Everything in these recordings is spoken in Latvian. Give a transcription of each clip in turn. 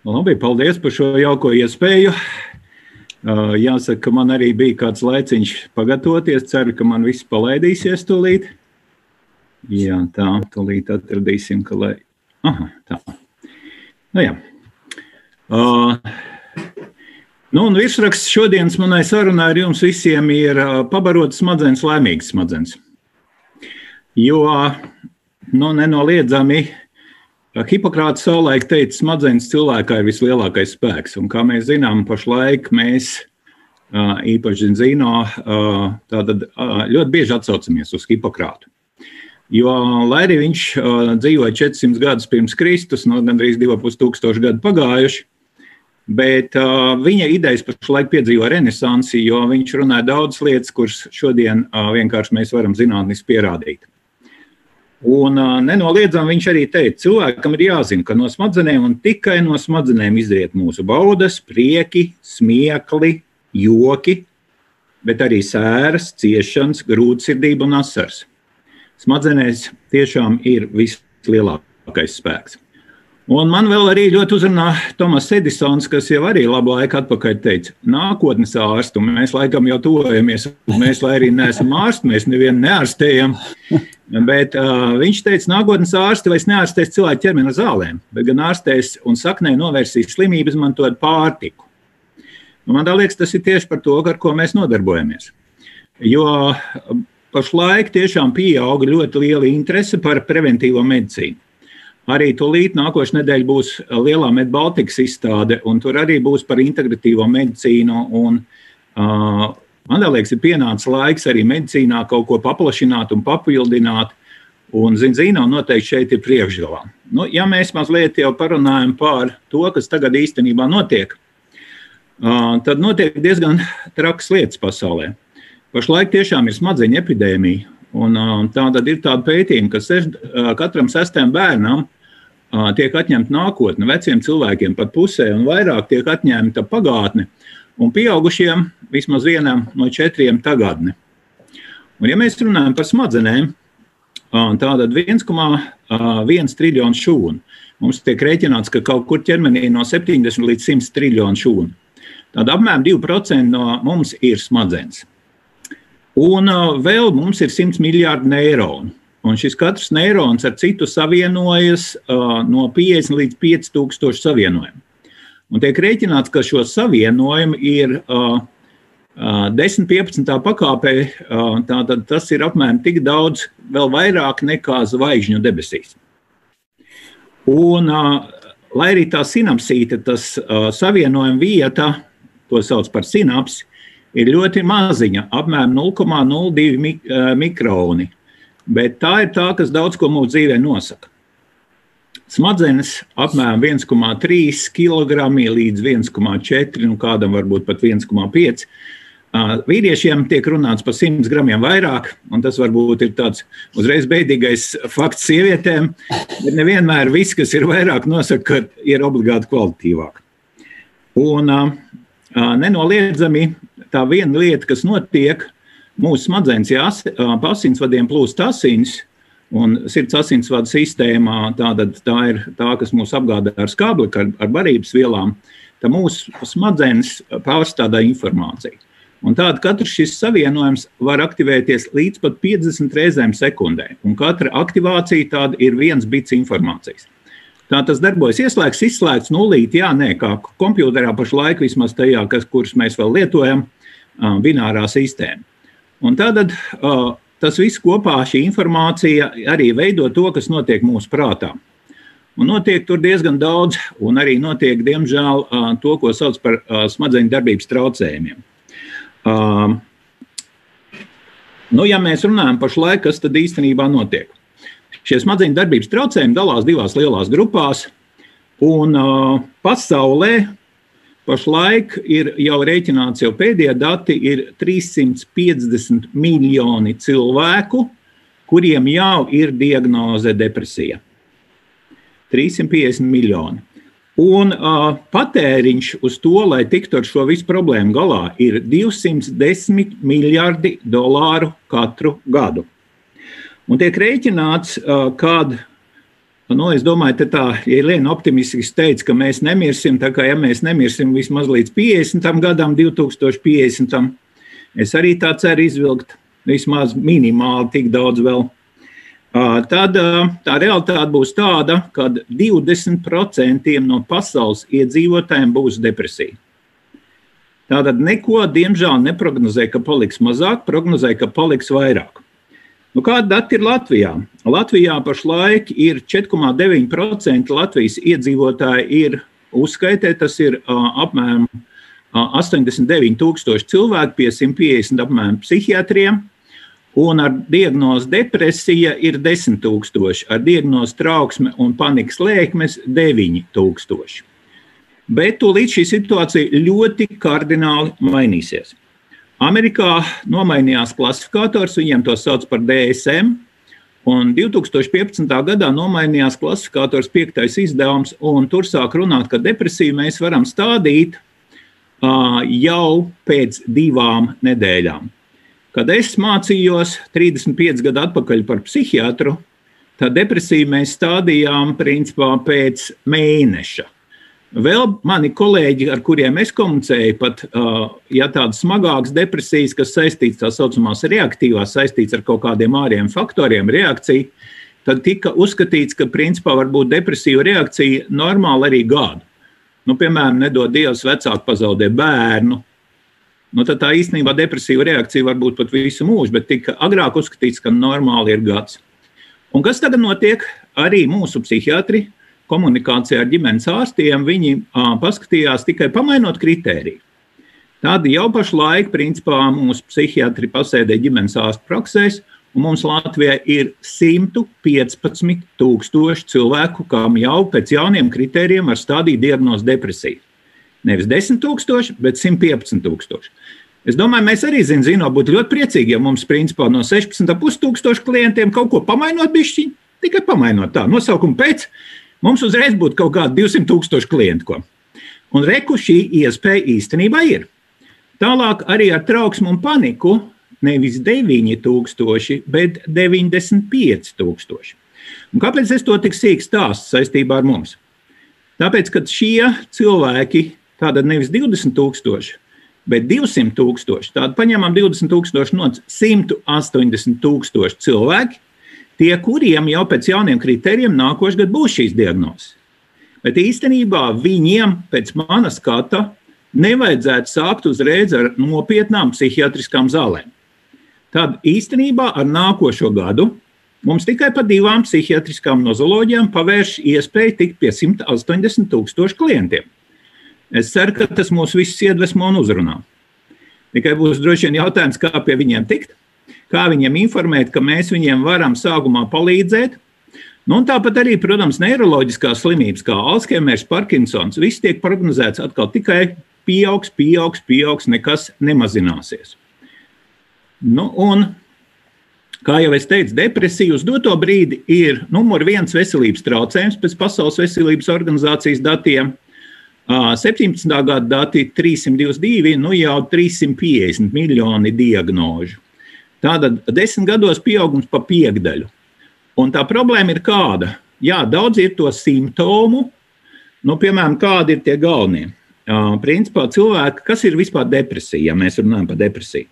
Labi, paldies par šo jauko iespēju. Jāsaka, ka man arī bija kāds laiciņš pagatavoties. Ceru, ka man viss palaidīsies tūlīt. Jā, tā, tūlīt atradīsim, ka lai... Aha, tā. Nu jā. Un virsraksts šodienas manai sarunai ar jums visiem ir pabarotas smadzenes, laimīgas smadzenes. Jo, nenoliedzami, Hipokrats savulaik teica, smadzenes cilvēkā ir vislielākais spēks. Un kā mēs zinām, pašlaik mēs, īpaši Zino, tātad ļoti bieži atsaucamies uz Hipokratu. Jo, lai arī viņš dzīvoja 400 gadus pirms Kristus, gandrīz 2500 gadu pagājuši, bet viņa idejas pašlaik piedzīvo renesansi, jo viņš runāja daudz lietas, kuras šodien vienkārši mēs varam zinātniski pierādīt. Un nenoliedzami viņš arī teica, cilvēkam ir jāzina, ka no smadzenēm un tikai no smadzenēm izriet mūsu baudas, prieki, smiekli, joki, bet arī sēras, ciešanas, grūtsirdība un asars. Smadzenēs tiešām ir vislielākais spēks. Un man vēl arī ļoti uzrunā Tomas Edisons, kas jau arī labu laiku atpakaļ teica, nākotnes ārstu, mēs laikam jau tuvojamies, mēs lai arī neesam ārsti, mēs nevienu neārstējam, bet viņš teica, nākotnes ārsti vairs neārstēs cilvēku ķermeni ar zālēm, bet gan ārstēs un saknē novērsīs slimības, izmantojot pārtiku. Un man liekas, tas ir tieši par to, ar ko mēs nodarbojamies. Jo pašlaik tiešām pieauga ļoti liela interese par preventīvo medicīnu. Arī tūlīt nākošais nedēļa būs lielā Medbaltikas izstāde, un tur arī būs par integratīvo medicīnu. Un, man liekas, ir pienācis laiks arī medicīnā kaut ko paplašināt un papildināt. Un Zino noteikti šeit ir priekšgalā. Ja mēs mazliet jau parunājam par to, kas tagad īstenībā notiek, tad notiek diezgan trakas lietas pasaulē. Pašlaik tiešām ir smadzeņu epidēmija. Un tātad ir tāda pētījuma, ka katram 6. bērnam tiek atņemta nākotne, veciem cilvēkiem pat pusē un vairāk tiek atņemta pagātne, un pieaugušiem vismaz 1 no 4 tagadne. Un ja mēs runājam par smadzenēm, tātad 1,1 triljonu šūnu. Mums tiek rēķināts, ka kaut kur ķermenī no 70 līdz 100 triljonu šūnu. Tad apmēram 2% no mums ir smadzenes. Un vēl mums ir 100 miljārdi neironu. Un šis katrs neirons ar citu savienojas no 50 līdz 5000 savienojumu. Un tiek rēķināts, ka šo savienojumu ir 10-15 pakāpē, tātad tas ir apmēram tik daudz, vēl vairāk nekā zvaigžņu debesīs. Un, lai arī tā sinapsīte, tas savienojuma vieta, to sauc par sinapsi, ir ļoti maziņa, apmēram 0,02 mikroni. Bet tā ir tā, kas daudz ko mūsu dzīvē nosaka. Smadzenes apmēram 1,3 kg līdz 1,4, kādam varbūt pat 1,5. Vīriešiem tiek runāts par 100 gramiem vairāk, un tas varbūt ir tāds uzreiz beidīgais fakts sievietēm, bet nevienmēr viss, kas ir vairāk, nosaka, ka ir obligāti kvalitatīvāk. Un nenoliedzami tā viena lieta, kas notiek, mūsu smadzenes, pa asinsvadiem plūst asins, un sirds asinsvadu sistēmā tā ir tā, kas mūs apgādā ar skābekli, ar barības vielām, tā mūsu smadzenes pārstādā informāciju. Un tāda katrs šis savienojums var aktivēties līdz pat 50 reizēm sekundē, un katra aktivācija tāda ir 1 bits informācijas. Tā tas darbojas ieslēgts, izslēgts, nulīt, kā kompjuterā pašlaik vismaz tajā, kuras mēs vēl lietojam, binārā sistēma. Un tātad tas viss kopā, šī informācija arī veido to, kas notiek mūsu prātā. Un notiek tur diezgan daudz, un arī notiek, diemžēl, to, ko sauc par smadzeņu darbības traucējumiem. Ja mēs runājam pašlaik, kas tad īstenībā notiek? Šie smadzeņu darbības traucējumi dalās 2 lielās grupās, un pasaulē pašlaik ir jau rēķināts, jau pēdējie dati ir 350 miljoni cilvēku, kuriem jau ir diagnoze depresija. 350 miljoni. Un patēriņš uz to, lai tiktu ar šo visu problēmu galā, ir 210 miljardi dolāru katru gadu. Un tiek rēķināts, kad Es domāju, ka ja Liena optimistiski teica, ka mēs nemirsim, tā kā ja mēs nemirsim vismaz līdz 50. gadam, 2050. Es arī tā ceru izvilkt vismaz minimāli tik daudz vēl. Tad tā realitāte būs tāda, ka 20% no pasaules iedzīvotājiem būs depresija. Tātad neko, diemžēl, neprognozē, ka paliks mazāk, prognozē, ka paliks vairāk. Kāda dati ir Latvijā? Latvijā pašlaik ir 4,9% Latvijas iedzīvotāji ir uzskaitē, tas ir apmēram 89,000 cilvēku pie 150 apmēram psihiatriem, un ar diagnozi depresija ir 10,000, ar diagnozi trauksme un panikas lēkmes 9,000. Bet tūlīt šī situācija ļoti kardināli mainīsies. Amerikā nomainījās klasifikators, viņiem to sauc par DSM, un 2015. gadā nomainījās klasifikators 5. izdevums, un tur sāk runāt, ka depresiju mēs varam stādīt jau pēc 2 nedēļām. Kad es mācījos 35 gadu atpakaļ par psihiatru, tad depresiju mēs stādījām principā pēc mēneša. Vēl mani kolēģi, ar kuriem es komunicēju, pat ja tādas smagākas depresijas, kas saistīts tā saucamās reaktīvās, saistīts ar kaut kādiem ārējiem faktoriem, reakcija, tad tika uzskatīts, ka principā var būt depresīva reakcija normāli arī gadu. Piemēram, nedod Dievs, vecāki pazaudē bērnu. Tad tā īstenībā depresīva reakcija var būt pat visu mūžu, bet tika agrāk uzskatīts, ka normāli ir gads. Un kas tagad notiek? Arī mūsu psihiatri komunikācijā ar ģimenes ārstiem, viņi paskatījās tikai pamainot kritēriju. Tad jau pašlaik, principā, mūsu psihiatri pasēdē ģimenes ārstu praksēs, un mums Latvijā ir 115,000 cilvēku, kam jau pēc jauniem kritērijiem var stādīt diagnozi depresiju. Nevis 10,000, bet 115,000. Es domāju, mēs arī zinām, būtu ļoti priecīgi, ja mums, principā, no 16,500 klientiem kaut ko pamainot bišķiņ, tikai pamainot tā, nosaukumu pēc, mums uzreiz būtu kaut kādi 200,000 klientu. Un reku šī iespēja īstenībā ir. Tālāk arī ar trauksmu un paniku nevis 9,000, bet 95,000. Un kāpēc es to tik sīk stāstu saistībā ar mums? Tāpēc, ka šie cilvēki, tātad nevis 20,000, bet 200,000, tātad paņemam 20,000 no 180,000 cilvēki, tie, kuriem jau pēc jauniem kritērijiem nākošais gads būs šīs diagnozes. Bet īstenībā viņiem pēc mana skata nevajadzētu sākt uzreiz ar nopietnām psihiatriskām zālēm. Tad īstenībā ar nākošo gadu mums tikai pa 2 psihiatriskām nozoloģijām pavērš iespēju tikt pie 180,000 klientiem. Es ceru, ka tas mūs visus iedvesmo un uzrunā. Tikai būs droši vien jautājums, kā pie viņiem tikt. Kā viņiem informēt, ka mēs viņiem varam sākumā palīdzēt. Un tāpat arī, protams, neiroloģiskās slimības, kā Alzheimers, Parkinsons, viss tiek prognozēts atkal tikai pieaugs, nekas nemazināsies. Un, kā jau es teicu, depresija uz doto brīdi ir numur 1 veselības traucējums pēc Pasaules veselības organizācijas datiem. 17. gada dati 322, jau 350 miljoni diagnožu. Tātad 10 gados pieaugums pa 5. Un tā problēma ir kāda? Jā, daudz ir to simptomu, piemēram, kādi ir tie galvenie. Principā cilvēki, kas ir vispār depresija, ja mēs runājam par depresiju?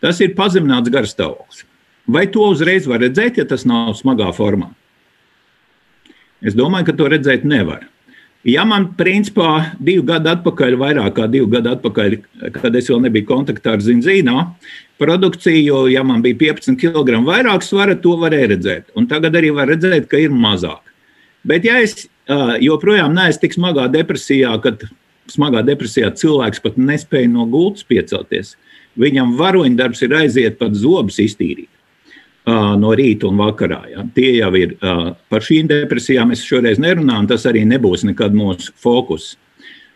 Tas ir pazemināts garstāvoklis. Vai to uzreiz var redzēt, ja tas nav smagā formā? Es domāju, ka to redzēt nevar. Ja man, principā, 2 gadu atpakaļ, vairāk kā 2 gadu atpakaļ, kad es vēl nebiju kontaktā ar Zinzīnā, produkciju, ja man bija 15 kg vairāk svara, to varēja redzēt. Un tagad arī var redzēt, ka ir mazāk. Bet ja es joprojām neesmu tik smagā depresijā, kad smagā depresijā cilvēks pat nespēja no gultas piecelties, viņam varoņdarbs ir aiziet pat zobus iztīrīt no rīta un vakarā. Ja. Tie jau ir, par šīm depresijām es šoreiz nerunāju, tas arī nebūs nekad mūsu fokus.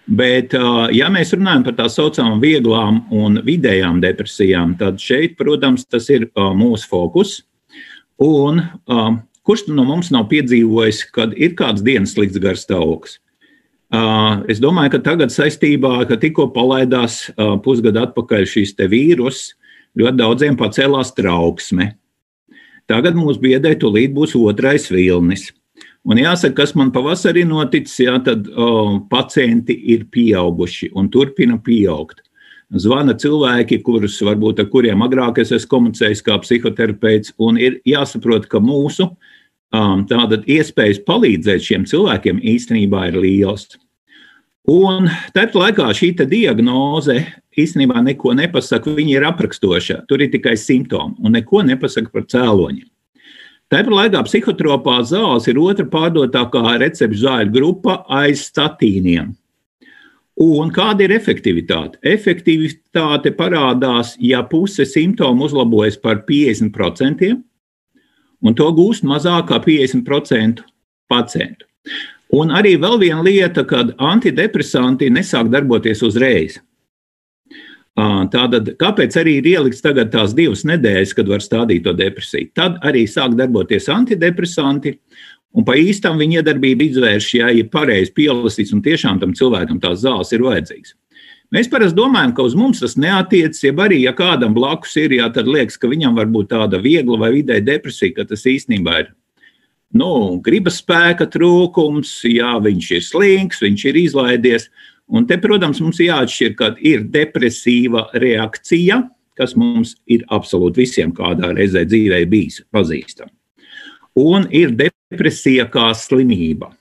Bet, ja mēs runājam par tā saucamām vieglām un vidējām depresijām, tad šeit, protams, tas ir mūsu fokus. Un kurš no mums nav piedzīvojis, kad ir kāds dienas slikts garstāvoklis? Es domāju, ka tagad saistībā, ka tikko palaidās pusgadu atpakaļ šīs te vīrus, ļoti daudziem pacēlās trauksme. Tagad mūs biedē tūlīt būs 2. vilnis. Un jāsaka, kas man pavasarī noticis, jā, tad pacienti ir pieauguši un turpina pieaugt. Zvana cilvēki, ar kuriem agrāk es esmu komunicējis kā psihoterapeits, un ir jāsaprot, ka mūsu tātad iespējas palīdzēt šiem cilvēkiem īstenībā ir liels. Un tāpat laikā šī diagnoze īstenībā neko nepasaka, viņa ir aprakstoša, tur ir tikai simptomi un neko nepasaka par cēloņiem. Tāpat laikā psihotropās zāles ir otra pārdotākā recepšu zāļu grupa aiz statīniem. Un kāda ir efektivitāte? Efektivitāte parādās, ja puse simptomu uzlabojas par 50%, un to gūst mazāk kā 50% pacientu. Un arī vēl viena lieta, kad antidepresanti nesāk darboties uzreiz. Tātad, kāpēc arī ir ielikts tagad tās 2 nedēļas, kad var stādīt to depresiju? Tad arī sāk darboties antidepresanti, un pa īstam viņa iedarbība izvērš, ja ir pareizi pielasīts un tiešām tam cilvēkam tās zāles ir vajadzīgas. Mēs parasti domājam, ka uz mums tas neatiecas, jeb arī, ja kādam blakus ir, jā, tad liekas, ka viņam var būt tāda viegla vai vidēja depresija, ka tas īstenībā ir gribas spēka trūkums, jā, viņš ir slinks, viņš ir izlaidies. Un te, protams, mums jāatšķir, kad ir depresīva reakcija, kas mums ir absolūti visiem kādā reizē dzīvē bijis pazīstama. Un ir depresija kā slimība.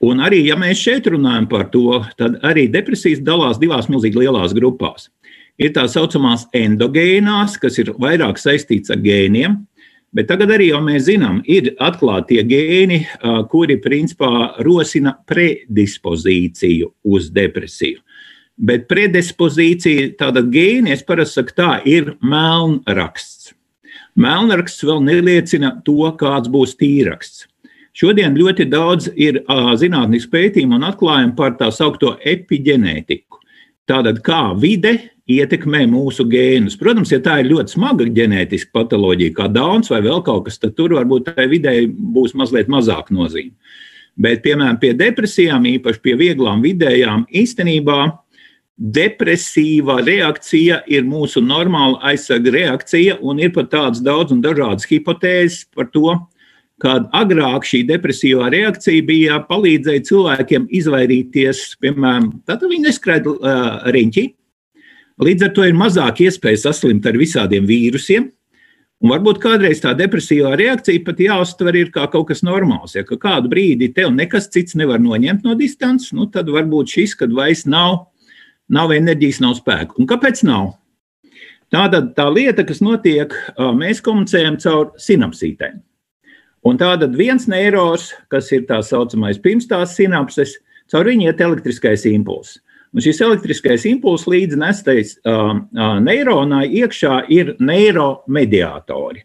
Un arī, ja mēs šeit runājam par to, tad arī depresijas dalās 2 milzīgi lielās grupās. Ir tā saucamās endogēnās, kas ir vairāk saistīts ar gēniem, bet tagad arī jau mēs zinām, ir atklāti tie gēni, kuri principā rosina predispozīciju uz depresiju. Bet predispozīcija, tātad gēni, es parasti saku tā, ir melnraksts. Melnraksts vēl neliecina to, kāds būs tīraksts. Šodien ļoti daudz ir zinātnisku pētījumu un atklājumu par tā saukto epigenētiku. Tātad kā vide ietekmē mūsu gēnus. Protams, ja tā ir ļoti smaga ģenētiska patoloģija, kā Downs vai vēl kaut kas, tad tur varbūt tai videi būs mazliet mazāk nozīme. Bet, piemēram, pie depresijām, īpaši pie vieglām vidējām, īstenībā depresīva reakcija ir mūsu normāla aizsarga reakcija, un ir pat tādas daudz un dažādas hipotēzes par to, kad agrāk šī depresīvā reakcija bija palīdzēja cilvēkiem izvairīties, piemēram, tātad viņi neskraida riņķi. Līdz ar to ir mazāk iespēja saslimt ar visādiem vīrusiem, un varbūt kādreiz tā depresīvā reakcija pat jāuztver ir kā kaut kas normāls. Ja kādu brīdi tev nekas cits nevar noņemt no distances, tad varbūt šis, kad vairs nav enerģijas, nav spēku. Un kāpēc nav? Tātad tā lieta, kas notiek, mēs komunicējam caur sinapsītēm. Un tātad viens neirons, kas ir tā saucamais pirms tās sinapses, caur viņu iet elektriskais impulss. Un šis elektriskais impulss līdz nestais neironai iekšā ir neiromediātori.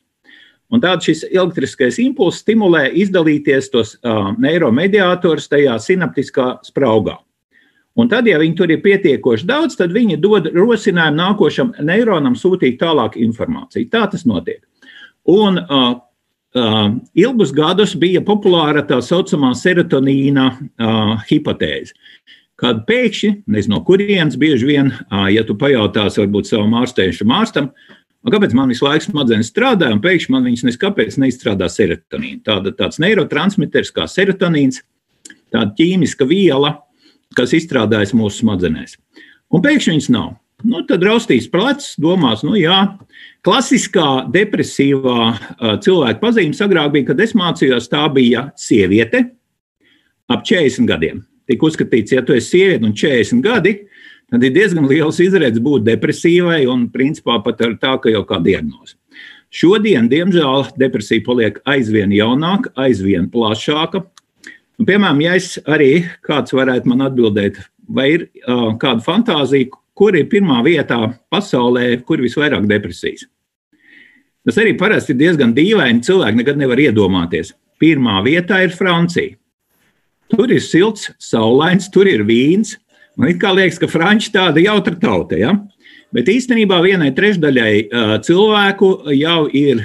Un tātad šis elektriskais impulss stimulē izdalīties tos neiromediātorus tajā sinaptiskā spraugā. Un tad, ja viņi tur ir pietiekoši daudz, tad viņi dod rosinājumu nākošam neironam sūtīt tālāk informāciju. Tā tas notiek. Un ilgus gadus bija populāra tā saucamā serotonīna hipotēze. Kad pēkšņi, nezinu, no kurienes bieži vien, ja tu pajautāsi varbūt savam ārstējušam ārstam, kāpēc man visu laiku smadzenes strādā, un pēkšņi man viņas neskapēc neizstrādā serotonīnu. Tāds neurotransmiters kā serotonīns, tāda ķīmiska viela, kas izstrādājas mūsu smadzenēs. Un pēkšņi viņas nav. Tad raustīs plecs, domās, klasiskā depresīvā cilvēka pazīmes agrāk bija, kad es mācījos, tā bija sieviete ap 40 gadiem. Tik uzskatīts, ja tu esi sieviete un 40 gadi, tad ir diezgan liels izredzes būt depresīvai un principā pat ar tā, ka jau kā diagnoze. Šodien, diemžēl, depresija paliek aizvien jaunāka, aizvien plašāka. Un, piemēram, ja es arī kāds varētu man atbildēt, vai ir kāda fantāzija, kur ir pirmā vietā pasaulē, kur visvairāk depresijas. Tas arī parasti ir diezgan dīvaini, cilvēki nekad nevar iedomāties. Pirmā vietā ir Francija. Tur ir silts, saulains, tur ir vīns. Man it kā liekas, ka franči tāda jautra tauta, ja? Bet īstenībā 1/3 cilvēku jau ir,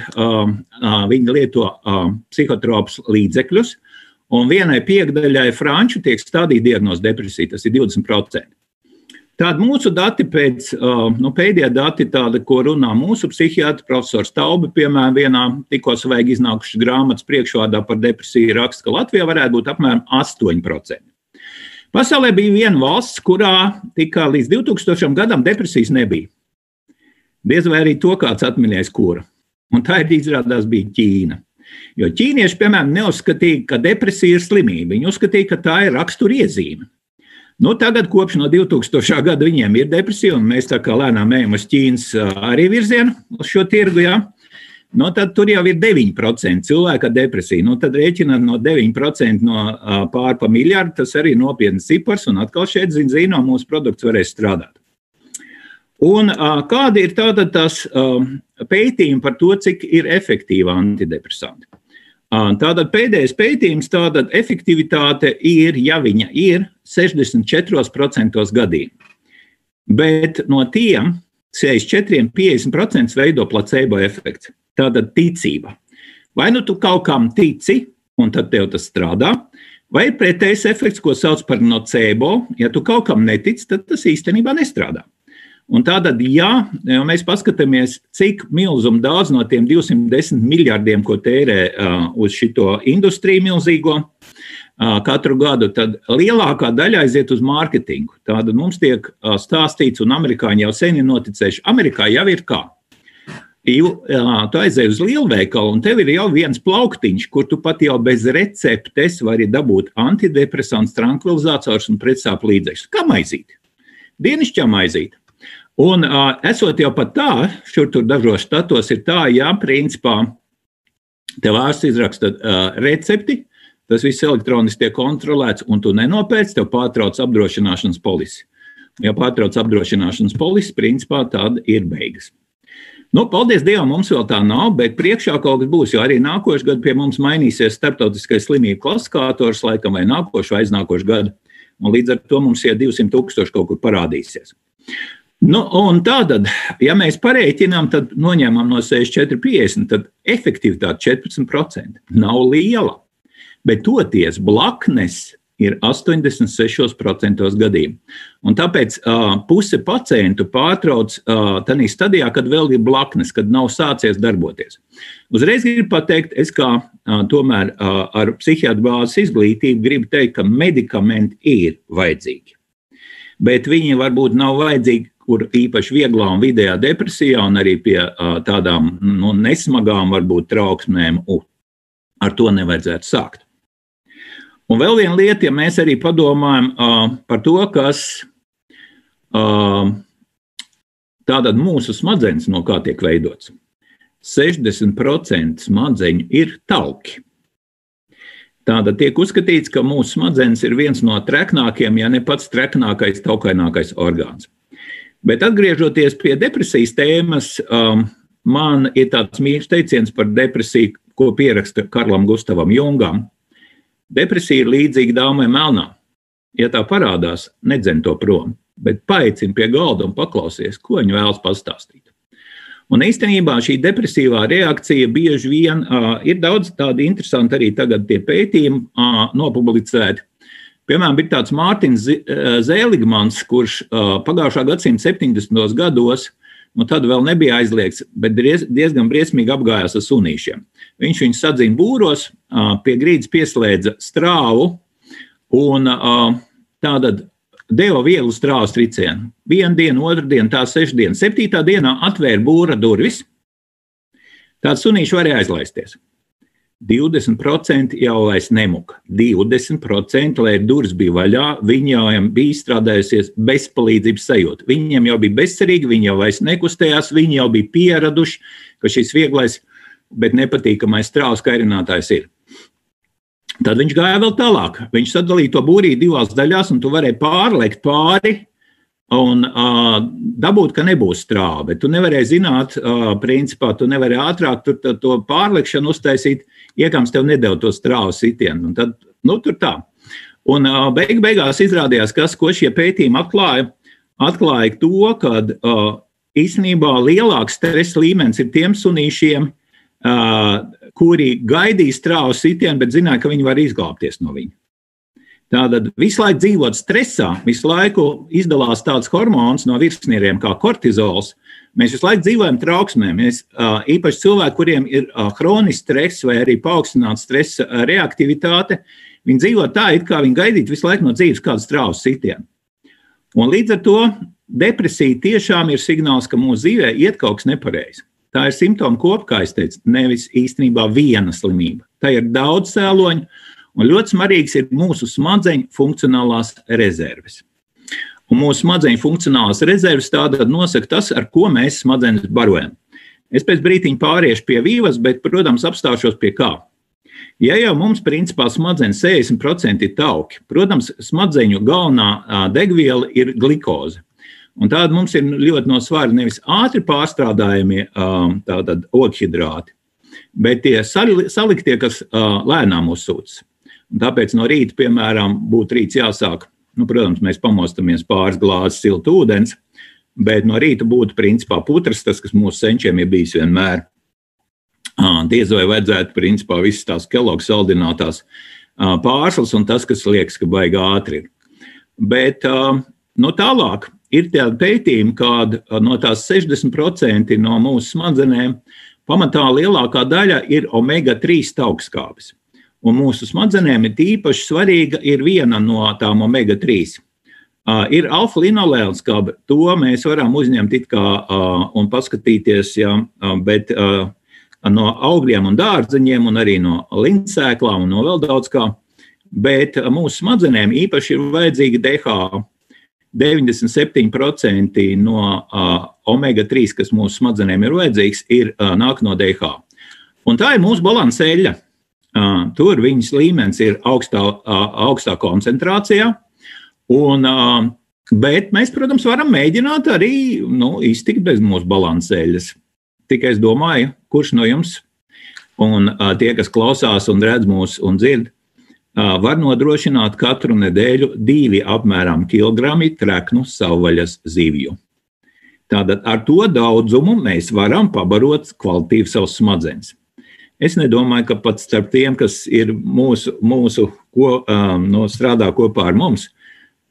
viņi lieto psihotropus līdzekļus, un 1/5 franču tiek stādīta diagnoze depresija, tas ir 20%. Tādi mūsu dati pēdējie dati, tāda, ko runā mūsu psihiatri, profesors Taube, piemēram, vienā tikko svaigi iznākušas grāmatas priekšvārdā par depresiju raksta, ka Latvijā varētu būt apmēram 8%. Pasaulē bija viena valsts, kurā tikai līdz 2000. Gadam depresijas nebija. Diez vai arī to kāds atminēs, kura. Un tā izrādās bija Ķīna. Jo ķīnieši, piemēram, neuzskatīja, ka depresija ir slimība. Viņi uzskatīja, ka tā ir raksturiezīme. Tagad kopš no 2000. Gada viņiem ir depresija, un mēs tā kā lēnām ejam uz Ķīnas arī virzienu uz šo tirgu, jā. Tad tur jau ir 9% cilvēku ar depresiju. Tad rēķināt no 9% no pār pa miljardu, tas arī nopietnas cipars, un atkal šeit zīno mūsu produkts varēs strādāt. Un kādi ir tātad tās pētījumi par to, cik ir efektīva antidepresanti? Tātad pēdējais pētījums, tātad efektivitāte ir, ja viņa ir 64% gadījumā. Bet no tiem 64–50% veido placebo efekts. Tātad ticība. Vai nu tu kaut kam tici, un tad tev tas strādā, vai ir pretējs efekts, ko sauc par nocebo. Ja tu kaut kam netici, tad tas īstenībā nestrādā. Un tātad, ja mēs paskatāmies, cik milzumu daudz no tiem 210 miljardiem, ko tērē uz šito industriju milzīgo katru gadu, tad lielākā daļa aiziet uz mārketingu. Tātad mums tiek stāstīts, un amerikāņi jau sen ir noticējuši. Amerikā jau ir kā. Tu aizēji uz lielveikalu, un tev ir jau viens plauktiņš, kur tu pat jau bez receptes vari dabūt antidepresants, trankvilizators un pretsāpju līdzekļus. Kā maizīti? Dienišķā maizīti. Un esot jau pat tā, šur tur dažos štatos ir tā, ja principā tev ārsts izraksta recepti, tas viss elektroniski tiek kontrolēts, un tu nenopēc, tev pārtrauc apdrošināšanas polisi. Ja pārtrauc apdrošināšanas polisi, principā tad ir beigas. Paldies Dievam, mums vēl tā nav, bet priekšā kaut kas būs, jo arī nākošais gadu pie mums mainīsies starptautiskais slimību klasifikators, laikam vai nākošu vai aiznākošu gadu, un līdz ar to mums 200 000 kaut kur parādīsies. Un tātad, ja mēs parēķinām, tad noņemam no 64–50, tad efektivitāte 14% nav liela, bet toties blaknes ir 86% gadījumu. Un tāpēc puse pacientu pārtrauc tādā stadijā, kad vēl ir blaknes, kad nav sācies darboties. Uzreiz gribu pateikt, es kā tomēr ar psihiatru bāzes izglītību gribu teikt, ka medikamenti ir vajadzīgi. Bet viņi varbūt nav vajadzīgi, kur īpaši vieglā un vidējā depresijā un arī pie tādām nesmagām varbūt trauksmēm, ar to nevajadzētu sākt. Un vēl viena lieta, ja mēs arī padomājam par to, kas tātad mūsu smadzenes no kā tiek veidots. 60% smadzeņu ir tauki. Tātad tiek uzskatīts, ka mūsu smadzenes ir viens no treknākiem, ja ne pats treknākais, taukainākais orgāns. Bet atgriežoties pie depresijas tēmas, man ir tāds mīļš teiciens par depresiju, ko pieraksta Karlam Gustavam Jungam. Depresija ir līdzīga dāmai melnā. Ja tā parādās, nedzen to prom, bet paaicini pie galda un paklausies, ko viņa vēlas pastāstīt. Un īstenībā šī depresīvā reakcija bieži vien ir daudz tādi interesanti arī tagad tie pētījumi nopublicēti. Piemēram, ir tāds Mārtiņš Zēligmans, kurš pagājušā gadsimta 70. gados, tad vēl nebija aizliegts, bet diezgan briesmīgi apgājās ar sunīšiem. Viņš viņus sadzina būros, pie grīdas pieslēdza strāvu un tātad deva vieglu strāvas tricienu. 1 dienu, 2 dienu, tā 6 dienas. 7. dienā atvēra būra durvis. Tāds sunīši varēja aizlaisties. 20% jau vairs nemuka. 20%, lai durvis bija vaļā, viņi jau bija izstrādājusies bezpalīdzības sajūta. Viņiem jau bija bezcerīgi, viņi jau vairs nekustējās, viņi jau bija pieraduši, ka šis vieglais, bet nepatīkamais strāvas kairinātājs ir. Tad viņš gāja vēl tālāk. Viņš sadalīja to būrī 2 daļās, un tu varēji pārlekt pāri un dabūt, ka nebūs strāva. Bet tu nevarēji zināt, principā, tu nevarēji ātrāk to pārlekšanu uztaisīt, iekams tev nedeva to strāvas sitienu. Un tad, tur tā. Un beigās izrādījās, ko šie pētījumi atklāja to, ka īstenībā lielāks stresa līmenis ir tiem sunīšiem, kuri gaidīja strāvas sitienu, bet zināja, ka viņi var izglābties no viņa. Tātad visu laiku dzīvot stresā, visu laiku izdalās tāds hormons no virsnieriem kā kortizols. Mēs visu laiku dzīvojam trauksmē. Mēs īpaši cilvēki, kuriem ir hronisks stress vai arī paaugstināts stresa reaktivitāte, viņi dzīvo tā, it kā viņi gaidītu visu laiku no dzīves kādu strausu sitienu. Un līdz ar to depresija tiešām ir signāls, ka mūsu dzīvē iet kaut kas nepareizi. Tā ir simptoma kopa, kā es teicu, nevis īstenībā viena slimība. Tā ir daudz cēloņu, un ļoti svarīgs ir mūsu smadzeņu funkcionālās rezerves. Un mūsu smadzeņu funkcionālās rezerves tātad nosaka tas, ar ko mēs smadzenes barojam. Es pēc brītiņa pāriešu pie vīvas, bet, protams, apstāšos pie kā. Ja jau mums, principā, smadzenes 60% ir tauki, protams, smadzeņu galvenā degviela ir glikoze. Un tāda mums ir ļoti no svara nevis ātri pārstrādājamie tātad oghidrāti, bet tie saliktie, kas lēnām uzsūcas. Un tāpēc no rīta, piemēram, būtu rīts jāsāk, protams, mēs pamostamies pāris glāzes silta ūdens, bet no rīta būtu, principā, putras, tas, kas mūsu senčiem ir bijis vienmēr. Diez vai vajadzētu, principā, visas tās Kellogg's saldinātās pārslas un tas, kas liekas, ka baigi ātri ir. Bet tālāk ir tādi pētījumi, kad no tās 60% no mūsu smadzenēm pamatā lielākā daļa ir omega-3 taukskābes. Un mūsu smadzenēm ir īpaši svarīga ir viena no tām omega-3. Ir alfa-linolēna skābe, to mēs varam uzņemt it kā un paskatīties, bet no augļiem un dārzeņiem un arī no lindsēklām un no vēl daudz kā, bet mūsu smadzenēm īpaši ir vajadzīga DHA. 97% no omega-3, kas mūsu smadzenēm ir vajadzīgs, nāk no DHA. Un tā ir mūsu balanseļa. Tur viņas līmenis ir augstā koncentrācijā, bet mēs, protams, varam mēģināt arī iztikt bez mūsu balanseļas. Tikai es domāju, kurš no jums un tie, kas klausās un redz mūs un dzird, var nodrošināt katru nedēļu 2 apmēram kilogrami treknu savvaļas zivju. Tātad ar to daudzumu mēs varam pabarot kvalitīvi savus smadzenes. Es nedomāju, ka pat starp tiem, kas ir strādā kopā ar mums,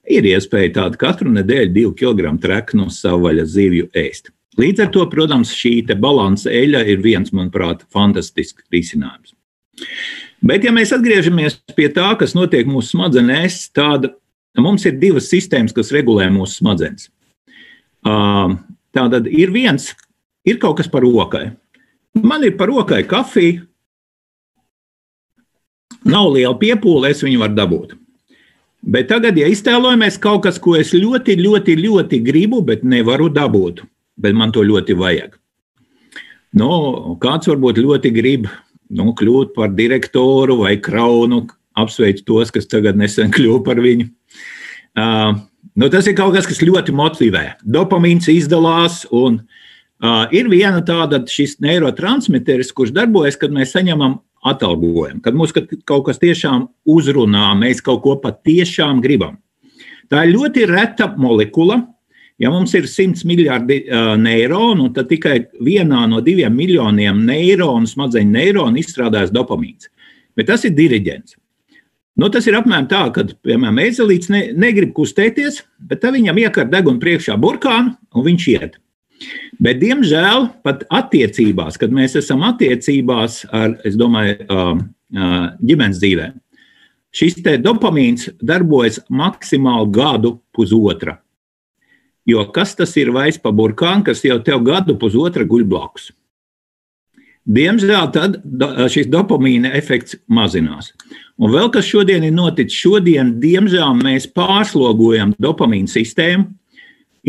ir iespēja tādu katru nedēļu 2 kg treknu savvaļas zivju ēst. Līdz ar to, protams, šī balansa eļļa ir viens, manuprāt, fantastisks risinājums. Bet, ja mēs atgriežamies pie tā, kas notiek mūsu smadzenēs, tad mums ir 2 sistēmas, kas regulē mūsu smadzenes. Tātad ir kaut kas par rokai. Man ir par rokai kafija, nav liela piepūle, es viņu varu dabūt. Bet tagad, ja iztēlojamies kaut kas, ko es ļoti, ļoti, ļoti gribu, bet nevaru dabūt, bet man to ļoti vajag. Kāds varbūt ļoti grib kļūt par direktoru vai kraunu, apsveicu tos, kas tagad nesen kļuva par viņu. Tas ir kaut kas ļoti motivē. Dopamīns izdalās un ir viena tāda šis neirotransmiteris, kurš darbojas, kad mēs saņemam atalgojumu, kad mums kaut kas tiešām uzrunā, mēs kaut ko patiešām gribam. Tā ir ļoti reta molekula. Ja mums ir 100 miljardi neironu, tad tikai vienā no 2 miljoniem neironu, smadzeņu neironu izstrādājas dopamīns. Bet tas ir diriģents. Tas ir apmēram tā, kad, piemēram, ezelīts negrib kustēties, bet tad viņam iekar degunu priekšā burkānu un viņš iet. Bet, diemžēl, pat attiecībās, kad mēs esam attiecībās ar, es domāju, ģimenes dzīvēm, šis dopamīns darbojas maksimāli gadu pusotra. Jo kas tas ir vairs pa burkānu, kas jau tev gadu pusotra guļ blakus? Diemžēl tad šis dopamīna efekts mazinās. Un vēl kas šodien ir noticis, diemžēl, mēs pārslogojam dopamīna sistēmu,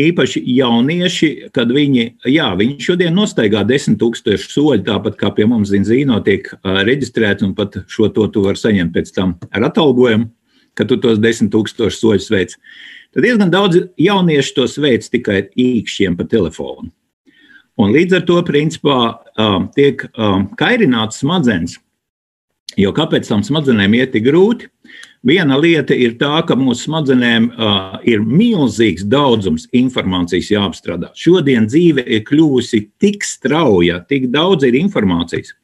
īpaši jaunieši, kad viņi šodien nostaigā 10 000 soļu, tāpat kā pie mums Zinzīno tiek reģistrēts, un pat šo to tu var saņemt pēc tam ar atalgojumu, ka tu tos 10 000 soļus veic. Tad diezgan daudz jaunieši tos veic tikai īkšķiem pa telefonu. Un līdz ar to, principā, tiek kairināts smadzenes. Jo kāpēc tam smadzenēm iet tik grūti? Viena lieta ir tā, ka mūsu smadzenēm ir milzīgs daudzums informācijas jāapstrādā. Šodien dzīve ir kļuvusi tik strauja, tik daudz ir informācijas.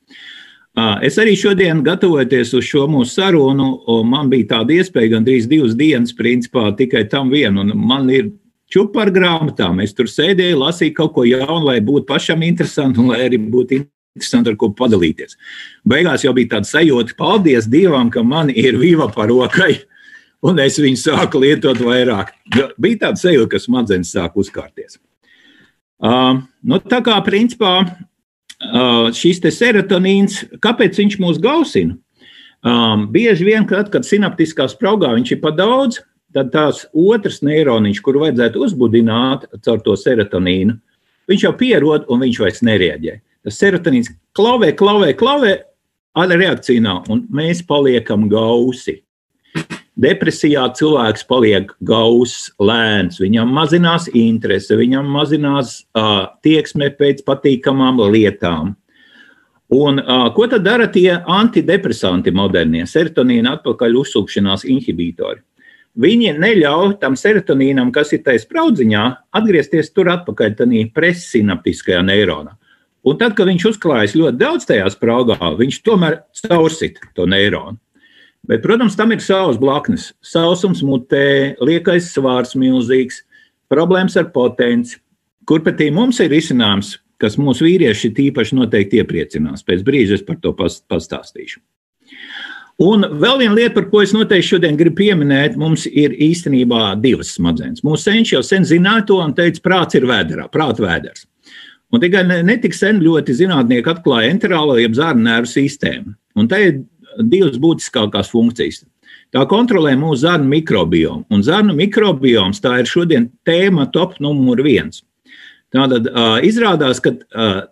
Es arī šodien, gatavojoties uz šo mūsu sarunu, man bija tāda iespēja gandrīz 2 dienas, principā tikai tam vienu, un man ir čupa ar grāmatām. Es tur sēdēju, lasīju kaut ko jaunu, lai būtu pašam interesanti un lai arī būtu interesanti ar ko padalīties. Beigās jau bija tāda sajūta, paldies Dievam, ka man ir viva par rokai, un es viņu sāku lietot vairāk. Bija tāda sajūta, ka smadzenes sāk uzkārties. Tā kā, principā, šis te serotonīns, kāpēc viņš mūs gausina? Bieži vien, kad sinaptiskā spraugā viņš ir pa daudz, tad tās otrs neironiņš, kuru vajadzētu uzbudināt caur to serotonīnu, viņš jau pierod un viņš vairs nereaģē. Tas serotonīns klavē, reakcija nav, un mēs paliekam gausi. Depresijā cilvēks paliek gauss, lēns, viņam mazinās interese, viņam mazinās tieksme pēc patīkamām lietām. Un ko tad dara tie antidepresanti modernie, serotonīna atpakaļ uzsūkšanās inhibitori? Viņi neļauj tam serotonīnam, kas ir tajā spraudziņā, atgriezties tur atpakaļ tādā pressinaptiskajā neironā. Un tad, kad viņš uzklājas ļoti daudz tajā spraugā, viņš tomēr caursit to neironu. Bet, protams, tam ir savas blaknes. Sausums mutē, liekais svārs milzīgs, problēmas ar potenci, kur pretī mums ir risinājums, kas mūsu vīrieši tīpaši noteikti iepriecinās. Pēc brīža es par to pastāstīšu. Un vēl viena lieta, par ko es noteikti šodien gribu pieminēt, mums ir īstenībā 2 smadzenes. Mūsu senči jau sen zināja to un teica, prāts ir vēderā, prāta vēders. Un tikai netik sen ļoti zinātnieki atklāja enterālo jeb zarnu nervu sistēmu. Un tā ir 2 būtiskākās funkcijas. Tā kontrolē mūsu zarnu mikrobiomu. Un zarnu mikrobioms tā ir šodien tēma top numur 1. Tātad izrādās, ka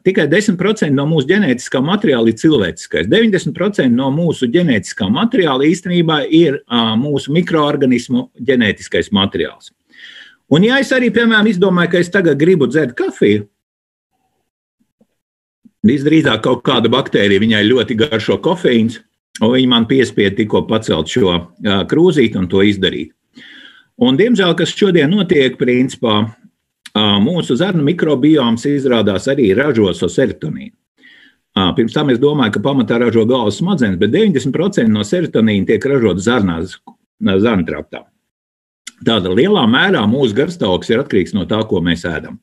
tikai 10% no mūsu ģenētiskā materiāla ir cilvēciskais. 90% no mūsu ģenētiskā materiāla īstenībā ir mūsu mikroorganismu ģenētiskais materiāls. Un ja es arī, piemēram, izdomāju, ka es tagad gribu dzert kafiju, visdrīzāk kaut kāda baktērija, viņai ļoti garšo kofeīns, un viņi man piespied tikko pacelt šo krūzīti un to izdarīt. Un, diemžēl, kas šodien notiek, principā, mūsu zarnu mikrobioms izrādās arī ražo serotonīnu. Pirms tam es domāju, ka pamatā ražo galvas smadzenes, bet 90% no serotonīna tiek ražots zarnu traktā. Tāda lielā mērā mūsu garstāvoklis ir atkarīgs no tā, ko mēs ēdam.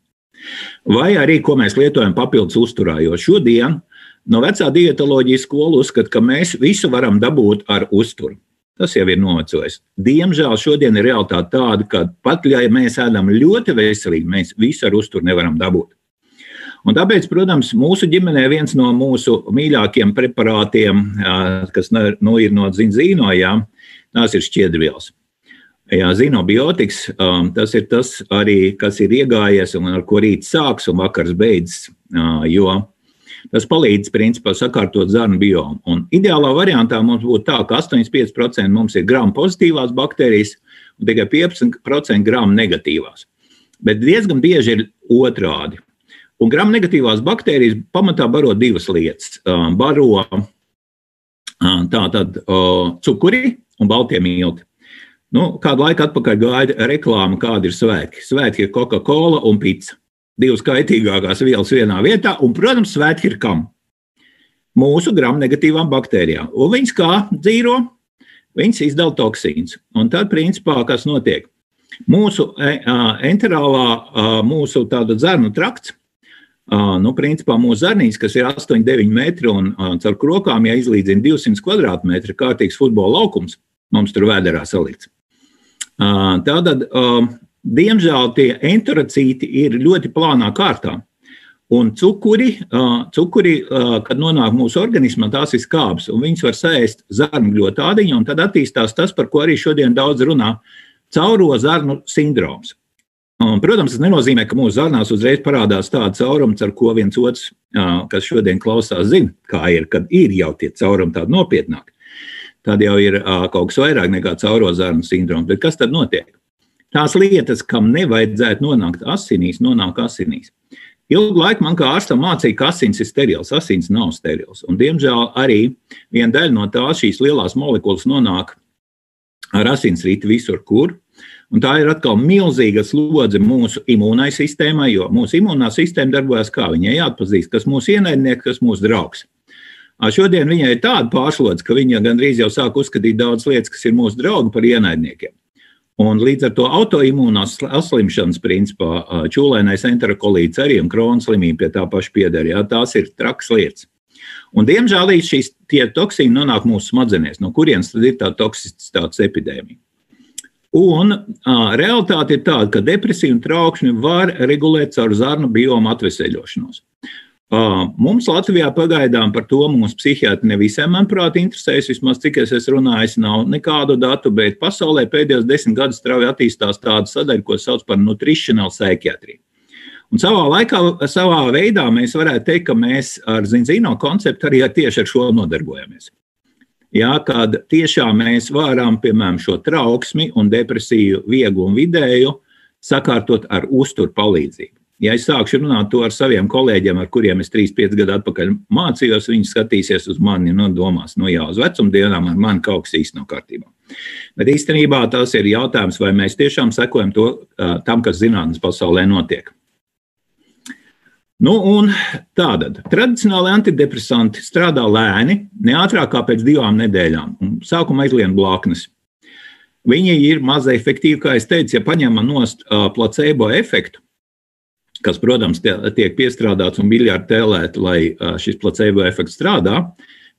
Vai arī, ko mēs lietojam papildus uzturā, jo šodien no vecā dietoloģijas skola uzskata, ka mēs visu varam dabūt ar uzturu. Tas jau ir novecojis. Diemžēl šodien ir realitāte tāda, ka pat, ja mēs ēdam ļoti veselīgi, mēs visu ar uzturu nevaram dabūt. Un tāpēc, protams, mūsu ģimenē viens no mūsu mīļākiem preparātiem, kas ir no zinzīno, tās ir šķiedrvielas. Zinobiotiks, tas ir tas arī, kas ir iegājies un ar ko rīt sāks un vakars beidzas, jo tas palīdz, principā, sakārtot zarnu biomu. Un ideālā variantā mums būtu tā, ka 85% mums ir gramu pozitīvās baktērijas un tikai 15% gramu negatīvās. Bet diezgan bieži ir otrādi. Un gramu negatīvās baktērijas pamatā baro 2 lietas. Baro tātad cukuri un baltie milti. Kādu laiku atpakaļ gaida reklāma, kāda ir svētki. Svētki ir Coca-Cola un pizza. 2 kaitīgākās vielas vienā vietā, un, protams, svētki ir kam? Mūsu gramu negatīvām baktērijām. Un viņas kā dzīro? Viņas izdala toksīns. Un tad, principā, kas notiek? Mūsu enterālā, mūsu tāda zarnu trakts, principā mūsu zarnīts, kas ir 8-9 metri un caur krokām, ja izlīdzina 200 kvadrātmetri, kārtīgs futbola laukums, mums tur vēderā salikts. Tātad, diemžēl tie enterocīti ir ļoti plānā kārtā. Un cukuri, kad nonāk mūsu organismā, tās ir skābes, un viņas var sēst zarnu gļotādiņu, un tad attīstās tas, par ko arī šodien daudz runā, cauro zarnu sindroms. Protams, tas nenozīmē, ka mūsu zarnās uzreiz parādās tāda caurums, ar ko viens otrs, kas šodien klausās, zina, kā ir, kad ir jau tie caurumi tādi nopietnāki. Tad jau ir kaut kas vairāk nekā cauro zarnu sindroms. Bet kas tad notiek? Tās lietas, kam nevajadzētu nonākt asinīs, nonāk asinīs. Ilgu laiku man kā ārstam mācīja, ka asins ir sterils. Asins nav sterils. Un, diemžēl, arī viena daļa no tās šīs lielās molekulas nonāk ar asinsriti visur, kur. Un tā ir atkal milzīga slodze mūsu imūnai sistēmai, jo mūsu imūnā sistēma darbojas kā viņai jāatpazīst, kas mūsu ienaidnieks, kas mūsu draugs. Šodien viņai ir tāda pārslodze, ka viņa gandrīz jau sāk uzskatīt daudz lietas, kas ir mūsu draugi par ienaidniekiem. Un līdz ar to autoimūnās slimšanas principā čūlainais enterokolīts arī un Krohna slimība pie tā paša pieder. Jā, tās ir trakas lietas. Un, diemžēl, tie toksīni nonāk mūsu smadzenēs, no kurienes tad ir tā toksicitātes epidēmija. Un realitāte ir tāda, ka depresija un trauksmi var regulēt caur zarnu biomu atveseļošanos. Mums Latvijā pagaidām par to mūsu psihiatri ne visiem, manuprāt, interesējas, vismaz cik es runāju, nav nekādu datu, bet pasaulē pēdējos 10 gadus strauji attīstās tāda sadaļa, ko sauc par nutritional psychiatriju. Un savā veidā mēs varētu teikt, ka mēs ar Zinzino konceptu arī tieši ar šo nodarbojamies. Jā, kad tiešām mēs varam, piemēram, šo trauksmi un depresiju vieglu un vidēju sakārtot ar uzturu palīdzību. Ja es sākšu runāt to ar saviem kolēģiem, ar kuriem es 3-5 gadu atpakaļ mācījos, viņi skatīsies uz mani, domās, jā, uz vecumdienām ar mani kaut kas īsti nav kārtībā. Bet īstenībā tas ir jautājums, vai mēs tiešām sekojam tam, kas zinātnes pasaulē notiek. Un tātad, tradicionāli antidepresanti strādā lēni, ne ātrāk kā pēc 2 nedēļām, un sākumā izlien blaknes. Viņi ir maz efektīvi, kā es teicu, ja paņemam nost placebo efektu, kas, protams, tiek piestrādāts un miljardi tēlēt, lai šis placebo efekts strādā,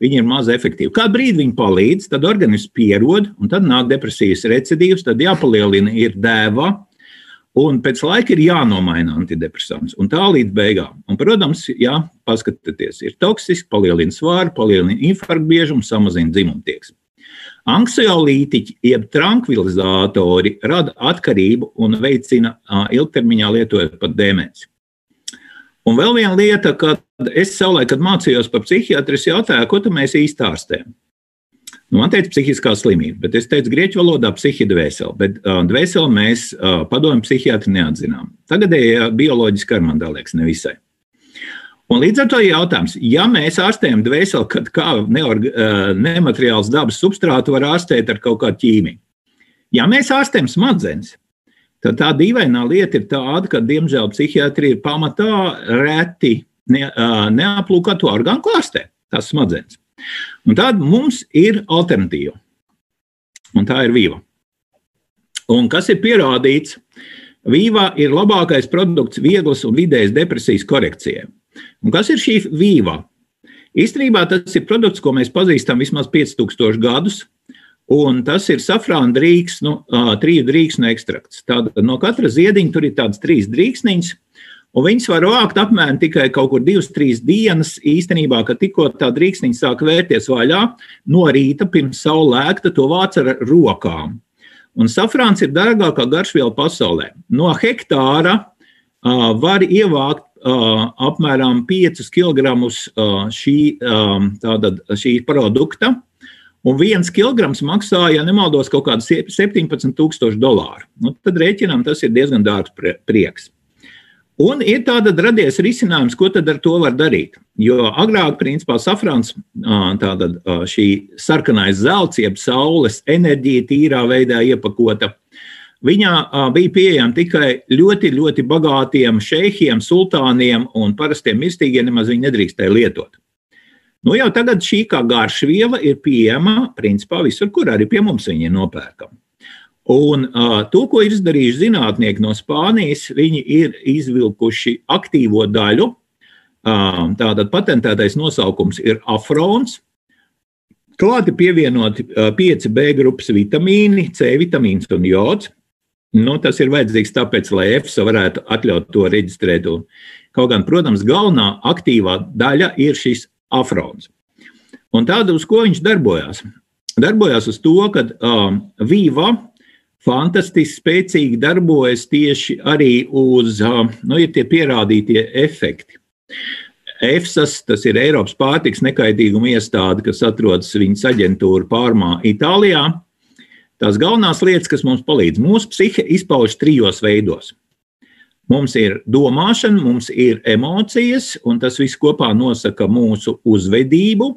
viņi ir maz efektīvi. Kādu brīdi viņi palīdz, tad organisms pierod, un tad nāk depresijas recidīvs, tad jāpalielina ir dēva, un pēc laika ir jānomaina antidepresants, un tā līdz beigām. Un, protams, paskatieties, ir toksiski, palielina svāru, palielina infarktu biežumu, samazina dzimumtieksmi. Anksiolītiķi, jeb trankvilizatori rada atkarību un veicina ilgtermiņā lietojot pat demenci. Un vēl viena lieta, kad es savulaik, kad mācījos par psihiatri, es jautāju, ko tad mēs īsti ārstējam? Man teica psihiskā slimība, bet es teicu grieķu valodā psihidvēseli, bet dvēseli mēs padomju psihiatri neatzinām. Tagadējā bioloģiski ar man liekas nevisai. Un līdz ar to jautājums, ja mēs ārstējam dvēseli, kad kā nemateriāls dabas substrātu var ārstēt ar kaut kādu ķīmiju. Ja mēs ārstējam smadzenes, tad tā dīvainā lieta ir tāda, ka, diemžēl, psihiatri ir pamatā reti neaplūkoto orgānu ārstē, tās smadzenes. Un tad mums ir alternatīva, un tā ir Viva. Un kas ir pierādīts, Viva ir labākais produkts vieglas un vidējas depresijas korekcijai. Un kas ir šī Viva? Īstenībā tas ir produkts, ko mēs pazīstam vismaz 5000 gadus, un tas ir safrāna drīksnu, 3 drīksnu ekstrakts. Tātad no katra ziediņa tur ir tādas 3 drīksniņas, un viņas var vākt apmēram tikai kaut kur 2-3 dienas īstenībā, kad tikko tā drīksniņa sāk vērties vaļā, no rīta pirms saule lēkta to vāc ar rokām. Un safrāns ir dārgākā garšviela pasaulē. No hektāra var ievākt apmēram 5 kg šī produkta, un 1 kilograms maksā, ja nemaldos, kaut kāds $17,000. Tad rēķinām, tas ir diezgan dārgs prieks. Un ir tātad radies risinājums, ko tad ar to var darīt. Jo agrāk, principā, safrāns, tātad šī sarkanais zelts, jeb saules enerģija tīrā veidā iepakota, viņā bija pieejama tikai ļoti, ļoti bagātiem šeihiem, sultāniem un parastiem mirstīgiem, nemaz viņi nedrīkstēja lietot. Jau tagad šī kā garšviela ir pieejama, principā, visur, kur arī pie mums viņi ir nopērkama. Un to, ko ir izdarījuši zinātnieki no Spānijas, viņi ir izvilkuši aktīvo daļu, tātad patentētais nosaukums ir afrons, klāti pievienoti 5 B grupas vitamīni, C vitamīns un jods. Tas ir vajadzīgs tāpēc, lai EFSA varētu atļaut to reģistrēt. Kaut gan, protams, galvenā aktīvā daļa ir šis afrons. Un tāda, uz ko viņš darbojās? Darbojās uz to, ka Viva fantastiski spēcīgi darbojas tieši arī uz, ir tie pierādītie efekti. EFSAS, tas ir Eiropas pārtikas nekaitīguma iestāde, kas atrodas viņas aģentūra Pārmā, Itālijā. Tās galvenās lietas, kas mums palīdz. Mūsu psihe izpaužas 3 veidos. Mums ir domāšana, mums ir emocijas, un tas viss kopā nosaka mūsu uzvedību.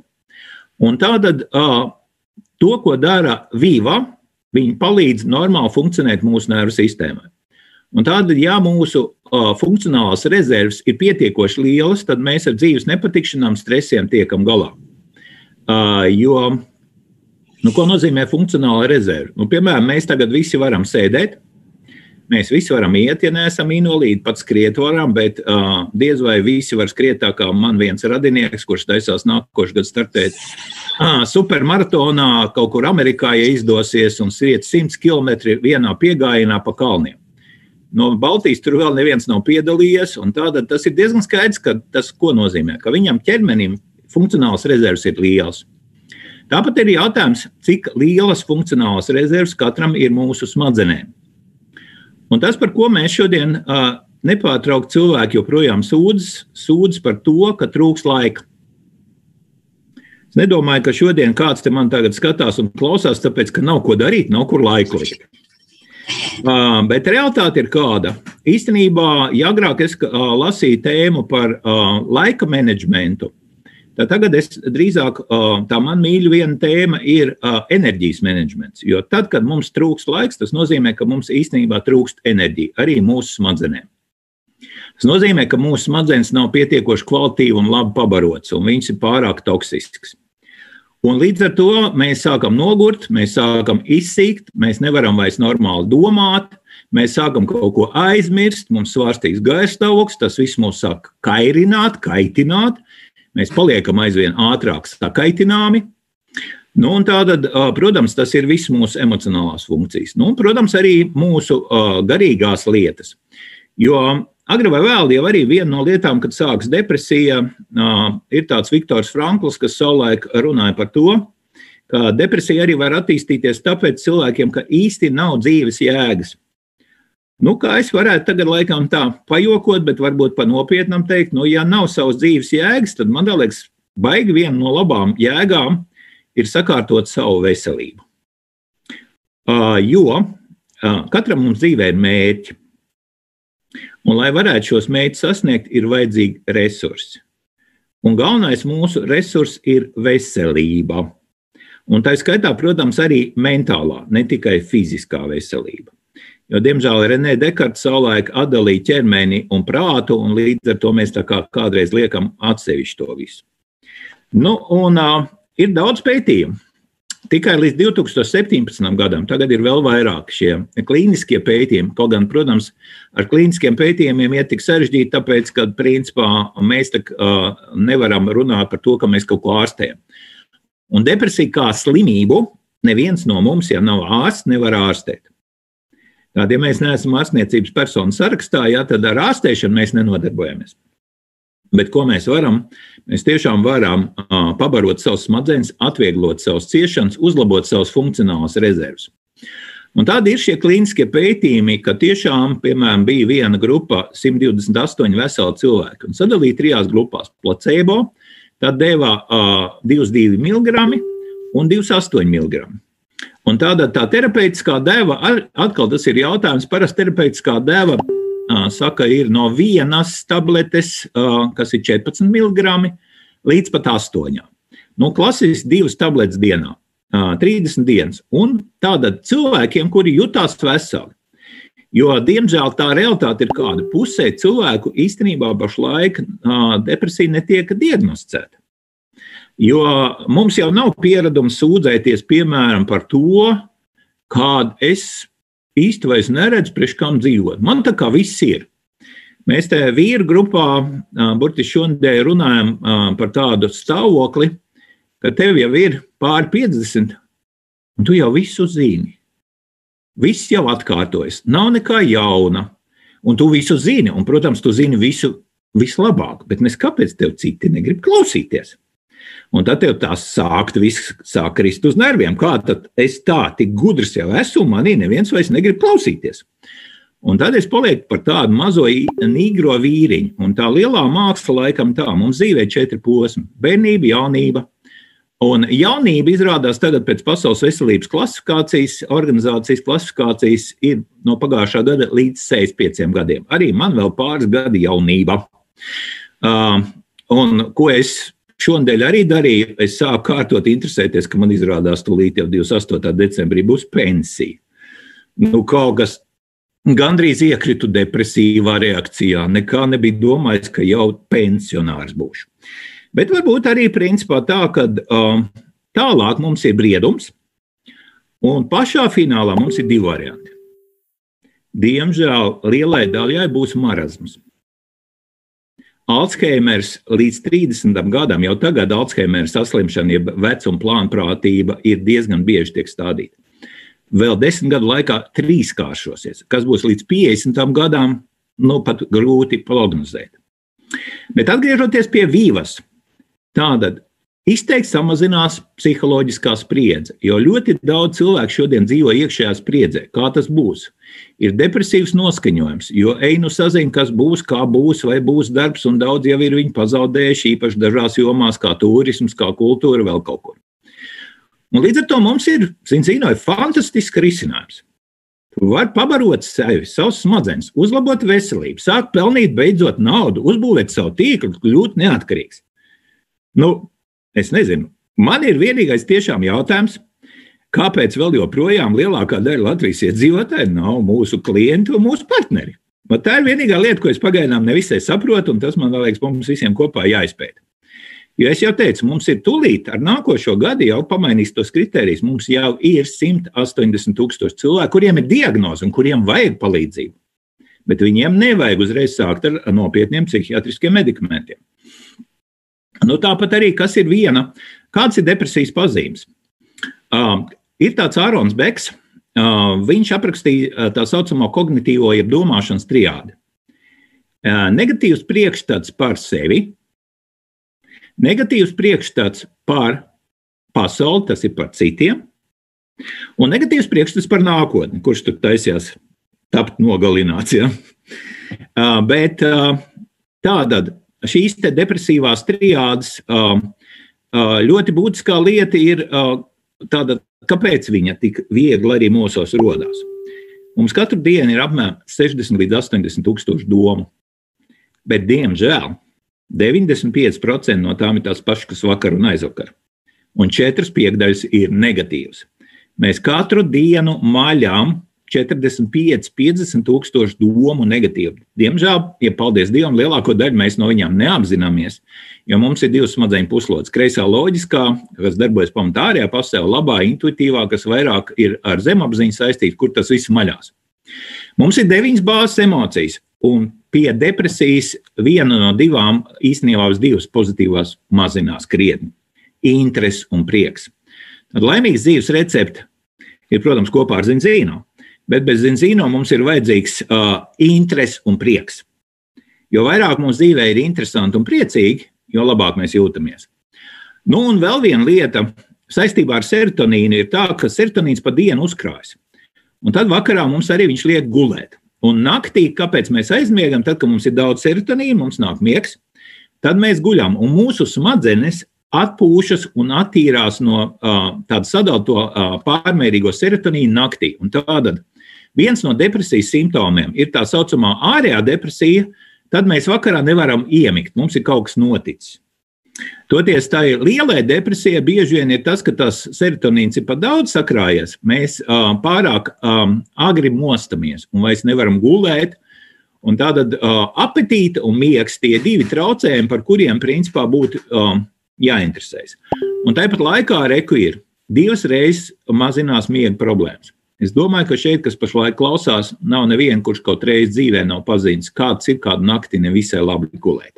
Un tātad to, ko dara Viva, viņi palīdz normāli funkcionēt mūsu nervu sistēmai. Un tātad, ja mūsu funkcionālās rezerves ir pietiekoši lielas, tad mēs ar dzīves nepatikšanām, stresiem tiekam galā. Jo, ko nozīmē funkcionāla rezerve? Piemēram, mēs tagad visi varam sēdēt, mēs visi varam iet, ja neesam invalīdi, pat skriet varam, bet diez vai visi var skriet tā kā man viens radinieks, kurš taisās nākošu gadu startēt supermaratonā, kaut kur Amerikā, ja izdosies, un skriet 100 km vienā piegājienā pa kalniem. No Baltijas tur vēl neviens nav piedalījies, un tātad tas ir diezgan skaidrs, ka tas ko nozīmē, ka viņam ķermenim funkcionāls rezerves ir liels. Tāpat ir jautājums, cik lielas funkcionālas rezerves katram ir mūsu smadzenēm. Un tas, par ko mēs šodien nepārtraukt cilvēki joprojām sūdz par to, ka trūks laika. Es nedomāju, ka šodien kāds te man tagad skatās un klausās, tāpēc, ka nav ko darīt, nav kur laiku likt. Bet realitāte ir kāda. Īstenībā, ja agrāk es lasīju tēmu par laika menedžmentu, tad tagad es drīzāk, tā man mīļa viena tēma ir enerģijas menedžments. Jo tad, kad mums trūkst laiks, tas nozīmē, ka mums īstenībā trūkst enerģija, arī mūsu smadzenēm. Tas nozīmē, ka mūsu smadzenes nav pietiekoši kvalitīvi un labi pabarots, un viņas ir pārāk toksisks. Un līdz ar to mēs sākam nogurt, mēs sākam izsīkt, mēs nevaram vairs normāli domāt, mēs sākam kaut ko aizmirst, mums svārstīgs garstāvoklis, tas viss mūs sāk kairināt, kaitināt, mēs paliekam aizvien ātrāk sakaitināmi. Un tātad, protams, tas ir viss mūsu emocionālās funkcijas. Un, protams, arī mūsu garīgās lietas. Jo agri vai vēl jau arī viena no lietām, kad sāks depresija, ir tāds Viktors Frankls, kas savulaik runāja par to, ka depresija arī var attīstīties tāpēc cilvēkiem, ka īsti nav dzīves jēgas. Kā es varētu tagad laikam tā pajokot, bet varbūt pa nopietnam teikt, ja nav savas dzīves jēgas, tad man liekas, baigi viena no labām jēgām ir sakārtot savu veselību. Jo katram mums dzīvē ir mērķi. Un, lai varētu šos mērķus sasniegt, ir vajadzīgi resursi. Un galvenais mūsu resurs ir veselība. Un tā skaitā, protams, arī mentālā, ne tikai fiziskā veselība. Jo, diemžēl, Renē Dekarts savulaik atdalīja ķermeni un prātu, un līdz ar to mēs tā kā kādreiz liekam atsevišķi to visu. Ir daudz pētījumu. Tikai līdz 2017. gadam, tagad ir vēl vairāk šie klīniskie pētījumi, kaut gan, protams, ar klīniskiem pētījumiem iet tik sarežģīti, tāpēc, ka, principā, mēs nevaram runāt par to, ka mēs kaut ko ārstējam. Un depresija kā slimību neviens no mums, ja nav ārsts, nevar ārstēt. Tātad, ja mēs neesam ārstniecības personu sarakstā, tad ar ārstēšanu mēs nenodarbojamies. Bet ko mēs varam? Mēs tiešām varam pabarot savus smadzenes, atvieglot savus ciešanas, uzlabot savus funkcionālas rezerves. Un tādi ir šie klīniskie pētījumi, ka tiešām, piemēram, bija viena grupa 128 veseli cilvēki un sadalīja 3 grupās – placebo, tad deva 2,2 mg un 2,8 mg. Un tāda tā terapeitiskā deva, atkal tas ir jautājums, parasti terapeitiskā deva, saka, ir no vienas tabletes, kas ir 14 mg, līdz pat 8. Klasiski 2 tabletes dienā, 30 dienas. Un tātad cilvēkiem, kuri jutās veseli. Jo, diemžēl, tā realitāte ir kāda pusē cilvēku īstenībā pašlaik depresija netiek diagnosticēta. Jo mums jau nav pieredums sūdzēties, piemēram, par to, kāda es īsti vairs neredzu, priekš kam dzīvot. Man tā kā viss ir. Mēs te vīru grupā, burtiski šodien runājam par tādu stāvokli, ka tev jau ir pāri 50, un tu jau visu zini. Viss jau atkārtojas. Nav nekā jauna. Un tu visu zini, un, protams, tu zini visu vislabāk, bet nes kāpēc tev citi negrib klausīties? Un tad tev tās viss sāk krist uz nerviem. Kā tad es tā tik gudrs jau esmu, manī neviens vairs negrib klausīties. Un tad es palieku par tādu mazo nīgro vīriņu. Un tā lielā māksla laikam tā. Mums dzīvē 4 posmi. Bērnība, jaunība. Un jaunība izrādās tagad pēc Pasaules veselības klasifikācijas, organizācijas klasifikācijas ir no pagājušā gada līdz 65 gadiem. Arī man vēl pāris gadi jaunība. Un ko es šonadēļ arī darīju, es sāku kārtot interesēties, ka man izrādās tūlīt jau 28. decembrī būs pensija. Kaut kas gandrīz iekritu depresīvā reakcijā, nekā nebija domājis, ka jau pensionārs būšu. Bet varbūt arī principā tā, ka tālāk mums ir briedums, un pašā finālā mums ir 2 varianti. Diemžēl lielai daļai būs marazms. Alzheimers līdz 30. gadam, jau tagad Alzheimera saslimšana, jeb vecuma plānprātība ir diezgan bieži tiek stādīta. Vēl 10 gadu laikā 3-kāršosies. Kas būs līdz 50. gadam, pat grūti prognozēt. Bet atgriežoties pie vīvas, tātad izteikti samazinās psiholoģiskā spriedze, jo ļoti daudz cilvēku šodien dzīvo iekšējā spriedzē. Kā tas būs? Ir depresīvs noskaņojums, jo sazina, kas būs, kā būs, vai būs darbs, un daudz jau ir viņu pazaudējuši, īpaši dažās jomās, kā turisms, kā kultūra, vēl kaut kur. Un līdz ar to mums ir, fantastisks risinājums. Tu vari pabarot sevi, savus smadzenes, uzlabot veselību, sākt pelnīt beidzot naudu, uzbūvēt savu tīklu, kļūt neatkarīgs. Es nezinu, man ir vienīgais tiešām jautājums, kāpēc vēl joprojām lielākā daļa Latvijas iedzīvotāji nav mūsu klienti un mūsu partneri. Tā ir vienīgā lieta, ko es pagaidām nevisai saprotu, un tas man liekas mums visiem kopā jāizpēta. Jo es jau teicu, mums ir tūlīt ar nākošo gadu jau pamainīs tos kritērijus. Mums jau ir 180,000 cilvēku, kuriem ir diagnoze un kuriem vajag palīdzību. Bet viņiem nevajag uzreiz sākt ar nopietniem psihiatriskiem medikamentiem. Tāpat arī, kas ir kāds ir depresijas pazīmes? Ir tāds Ārons Beks, viņš aprakstīja tā saucamo kognitīvo jeb domāšanas triādi. Negatīvs priekšstats par sevi, negatīvs priekšstats par pasauli, tas ir par citiem, un negatīvs priekšstats par nākotni, kurš tur taisījās tapt nogalināts. Ja? Bet tātad šīs te depresīvās triādes ļoti būtiskā lieta ir tāda, kāpēc viņa tik viegli arī mūsos rodās. Mums katru dienu ir apmēram 60 līdz 80 tūkstoši domu, bet diemžēl 95% no tām ir tās pašas, kas vakar un aizvakar, un 4/5 ir negatīvas. Mēs katru dienu maļām 45-50 tūkstoši domu negatīvi. Diemžēl, ja paldies Dievam, lielāko daļu mēs no viņām neapzināmies, jo mums ir 2 smadzeņu puslodes. Kreisā loģiskā, kas darbojas pamatā ārējā pasaulē, labā, intuitīvā, kas vairāk ir ar zemapziņu saistīta, kur tas viss maļās. Mums ir 9 bāzes emocijas, un pie depresijas viena no 2, īstenībā 2 pozitīvās mazinās krietni. Interesi un prieks. Tad laimīgs dzīves recepte ir, protams, kopā ar Zinzino. Bet bez Zinzino mums ir vajadzīgs interesi un prieks. Jo vairāk mums dzīvē ir interesanti un priecīgi, jo labāk mēs jūtamies. Un vēl viena lieta saistībā ar serotonīnu ir tā, ka serotonīns pa dienu uzkrājas. Un tad vakarā mums arī viņš liek gulēt. Un naktī, kāpēc mēs aizmiegam, tad, kad mums ir daudz serotonīna, mums nāk miegs, tad mēs guļam. Un mūsu smadzenes atpūšas un attīrās no tāda sadalto pārmērīgo serotonīnu naktī. Un tātad viens no depresijas simptomiem ir tā saucamā ārējā depresija, tad mēs vakarā nevaram iemigt, mums ir kaut kas noticis. Toties tā lielai depresija bieži vien ir tas, ka tas serotonīns ir par daudz sakrājies, mēs pārāk agri mostamies un vairs nevaram gulēt, un tātad apetīte un miegs tie 2 traucējumi, par kuriem principā būtu jāinteresējas. Un tāpat laikā reku ir 2 reizes mazinās miega problēmas. Es domāju, ka šeit, kas pašlaik klausās, nav neviena, kurš kaut reiz dzīvē nav pazīnis, kāds ir kādu nakti nevisai labi gulēt.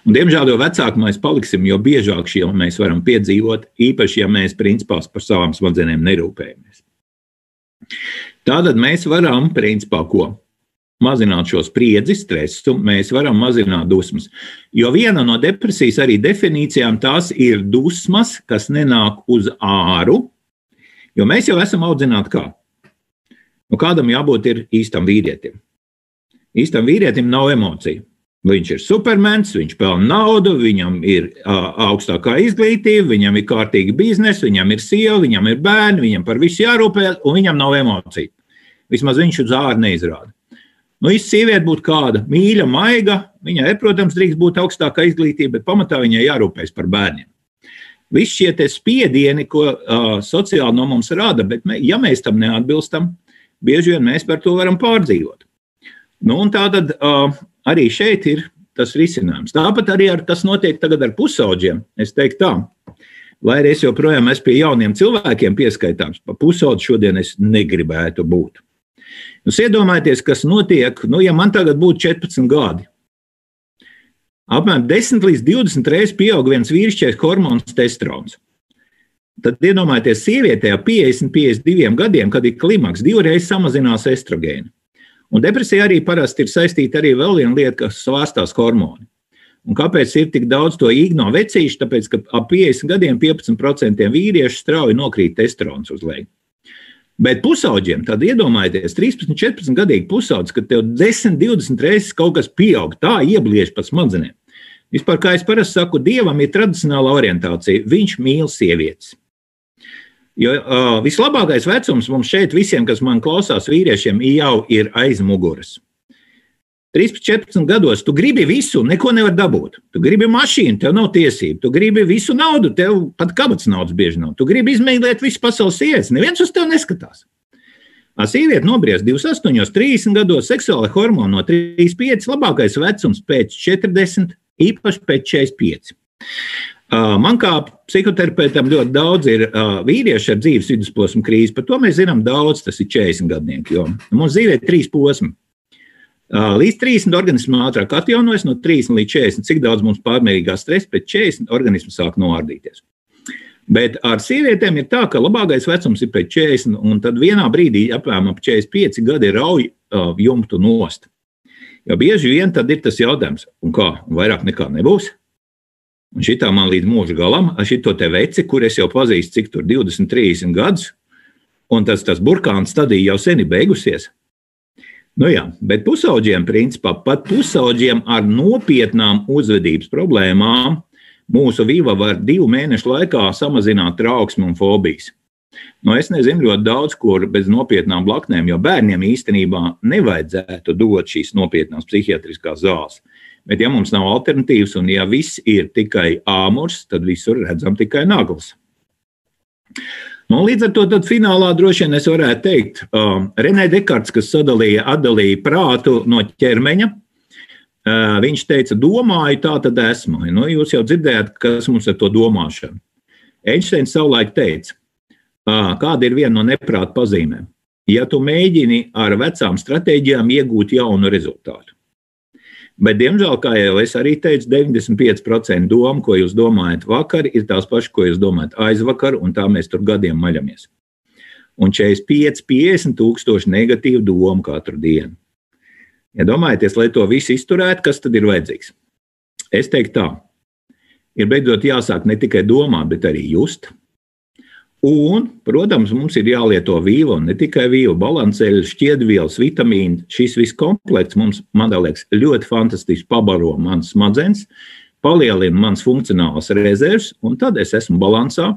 Un, diemžēl, jo vecāki mēs paliksim, jo biežāk šie mēs varam piedzīvot, īpaši, ja mēs principā par savām smadzenēm nerūpējamies. Tātad mēs varam, principā, ko? Mazināt šo spriedzi, stresu, mēs varam mazināt dusmas. Jo viena no depresijas arī definīcijām tās ir dusmas, kas nenāk uz āru, jo mēs jau esam audzināti kā? Kādam jābūt ir īstam vīrietim. Īstam vīrietim nav emociju. Viņš ir supermens, viņš pelna naudu, viņam ir augstākā izglītība, viņam ir kārtīgi biznesa, viņam ir sieva, viņam ir bērni, viņam par visu jārūpējas, un viņam nav emociju. Vismaz viņš uz āru neizrāda. Īsta sieviete būtu kāda mīļa, maiga, viņai, protams, drīkst būt augstākā izglītība, bet pamatā viņai jārūpējas par bērniem. Visi šie te spiedieni, ko sociāli no mums rada, bet ja mēs tam neatbilstam, bieži vien mēs par to varam pārdzīvot. Un tātad arī šeit ir tas risinājums. Tāpat arī kas notiek tagad ar pusauģiem. Es teiktu tā, lai arī es joprojām esmu pie jauniem cilvēkiem pieskaitāms, pa pusaudži šodien es negribētu būt. Jūs iedomājieties, kas notiek, ja man tagad būtu 14 gadi. Apmēram 10 līdz 20 reizes pieaug viens vīrišķais hormons testosterons. Tad iedomājieties, sievietē ap 50-52 gadiem, kad ir klimaks, 2 reizes samazinās estrogēnu. Un depresija arī parasti ir saistīta arī vēl viena lieta, kas svārstās hormoni. Un kāpēc ir tik daudz to igno vecīšu? Tāpēc, ka ap 50 gadiem 15% vīriešu strauji nokrīt testosterons uz leju. Bet pusauģiem, tad iedomājieties, 13-14 gadīgi pusaudzis, kad tev 10-20 reizes kaut kas pieaug, tā iebliež pa smadzenēm. Vispār, kā es parasti saku, Dievam ir tradicionāla orientācija, viņš mīl sievietes. Jo vislabākais vecums mums šeit visiem, kas man klausās vīriešiem, jau ir aiz muguras. 13-14 gados tu gribi visu, neko nevar dabūt. Tu gribi mašīnu, tev nav tiesību. Tu gribi visu naudu, tev pat kabats naudas bieži nav. Tu gribi izmēģināt visu pasaules sievietes, neviens uz tev neskatās. Sieviete nobriest 28, 30 gados, seksuāli hormoni no 35, labākais vecums pēc 40, īpaši pēc 45. Man kā psihoterapeitam ļoti daudz ir vīrieši ar dzīves vidusposmu krīzi, par to mēs zinām daudz, tas ir 40 gadnieki, jo mums dzīvē ir 3 posmi. Līdz 30 organismu ātrāk atjaunojas, no 30 līdz 40, cik daudz mums pārmērīgā stresa, pēc 40 organismu sāk noārdīties. Bet ar sievietēm ir tā, ka labākais vecums ir pēc 40, un tad vienā brīdī apmēram ap 45 gadi rauj jumtu nost. Jo bieži vien tad ir tas jautājums, un kā, vairāk nekā nebūs? Un šitā man līdz mūža galam, šito te veci, kur es jau pazīstu, cik tur 20-30 gadus, un tas burkāns stadija jau sen ir beigusies. Jā, bet pusauģiem, principā, pat pusauģiem ar nopietnām uzvedības problēmām mūsu vīva var 2 mēnešu laikā samazināt trauksmi un fobijas. Es nezinu ļoti daudz, kur bez nopietnām blaknēm, jo bērniem īstenībā nevajadzētu dot šīs nopietnās psihiatriskās zāles. Bet ja mums nav alternatīvas un ja viss ir tikai āmurs, tad visur redzam tikai naglas. Līdz ar to tad finālā droši vien es varētu teikt, Renē Dekarts, kas atdalīja prātu no ķermeņa, viņš teica, domāju, tā tad esmu. Jūs jau dzirdējāt, kas mums ar to domāšanu. Einsteins savulaik teica, kāda ir viena no neprāta pazīmēm. Ja tu mēģini ar vecām stratēģijām iegūt jaunu rezultātu. Bet, diemžēl, kā jau es arī teicu, 95% domu, ko jūs domājat vakar, ir tās pašas, ko jūs domājat aizvakar, un tā mēs tur gadiem maļamies. Un 45-50 tūkstoši negatīvu domu katru dienu. Ja domājaties, lai to visu izturētu, kas tad ir vajadzīgs? Es teiktu tā, ir beidzot jāsāk ne tikai domāt, bet arī just. Un, protams, mums ir jālieto vīva, un ne tikai vīva, balanceļi, šķiedvielas, vitamīni. Šis viss komplekts mums, man liekas, ļoti fantastiski pabaro mans smadzenes, palielina mans funkcionālas rezerves, un tad es esmu balansā.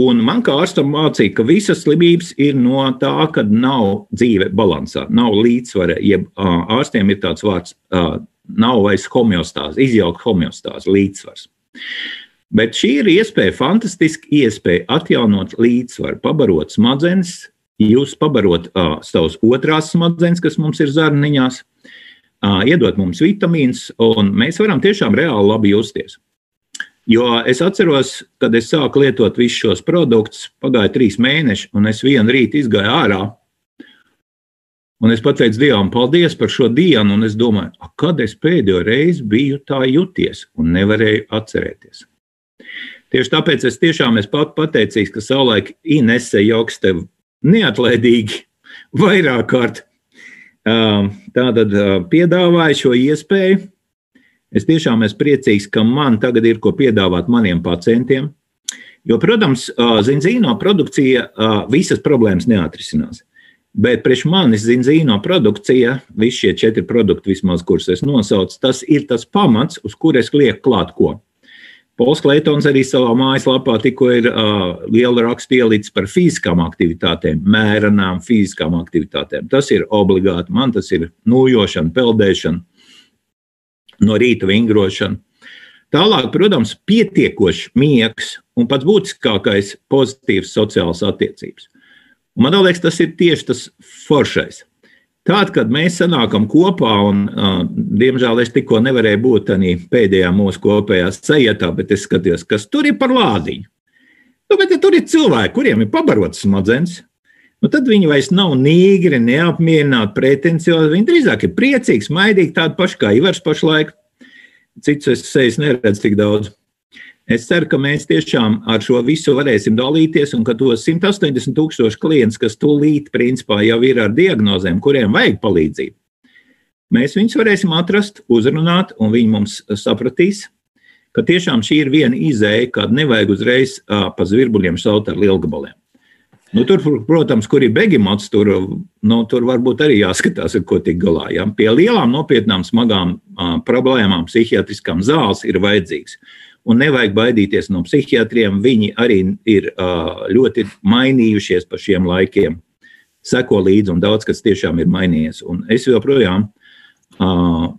Un man kā ārstam mācīja, ka visas slimības ir no tā, kad nav dzīve balansā, nav līdzsvara, jeb ārstiem ir tāds vārds, nav vairs homeostāze, izjaukt homeostāze, līdzsvars. Bet šī ir iespēja, fantastiski iespēja atjaunot līdzsvaru, pabarot smadzenes, jūs pabarot savus otrās smadzenes, kas mums ir zarniņās, iedot mums vitamīns, un mēs varam tiešām reāli labi justies. Jo es atceros, kad es sāku lietot visus šos produktus, pagāja 3 mēneši, un es vienu rītu izgāju ārā, un es pateicu Dievam paldies par šo dienu, un es domāju, kad es pēdējo reizi biju tā juties, un nevarēju atcerēties. Tieši tāpēc es tiešām pateicīgs, ka savulaik Inese Joks tev neatlaidīgi vairāk kārt tātad piedāvāja šo iespēju. Es tiešām esmu priecīgs, ka man tagad ir ko piedāvāt maniem pacientiem. Jo, protams, zinzīno produkcija visas problēmas neatrisinās. Bet priekš manis zinzīno produkcija, visi šie 4 produkti vismaz, kurus es nosaucu, tas ir tas pamats, uz kur es lieku klāt ko. Pols Kleitons arī savā mājaslapā tikko ir lielu rakstu ielicis par fiziskām aktivitātēm, mērenām fiziskām aktivitātēm. Tas ir obligāti, man tas ir nūjošana, peldēšana, no rīta vingrošana. Tālāk, protams, pietiekošs miegs un pats būtiskākais pozitīvs sociāls attiecības. Un man liekas, tas ir tieši tas foršais. Tātad, kad mēs sanākam kopā, un, diemžēl, es tikko nevarēju būt arī pēdējā mūsu kopējā sajietā, bet es skatījos, kas tur ir par lādiņu. Nu, bet ja tur ir cilvēki, kuriem ir pabarotas smadzenes, nu, tad viņi vairs nav nīgri, neapmierināti, pretenciozi. Viņi drīzāk ir priecīgi, smaidīgi, tādi paši kā Ivars pašlaik. Citus es sejas neredzu tik daudz. Es ceru, ka mēs tiešām ar šo visu varēsim dalīties un ka tos 180,000 klientus, kas tūlīt principā jau ir ar diagnozēm, kuriem vajag palīdzību, mēs viņus varēsim atrast, uzrunāt un viņi mums sapratīs, ka tiešām šī ir viena izēja, kad nevajag uzreiz pa zvirbuļiem šaut ar lielgabaliem. Nu, tur, protams, kur ir begimots, tur varbūt arī jāskatās, ar ko tik galā. Ja? Pie lielām, nopietnām, smagām problēmām psihiatriskām zāles ir vajadzīgs. Un nevajag baidīties no psihiatriem, viņi arī ir ļoti mainījušies pa šiem laikiem. Seko līdzi un daudz, kas tiešām ir mainījies. Un es joprojām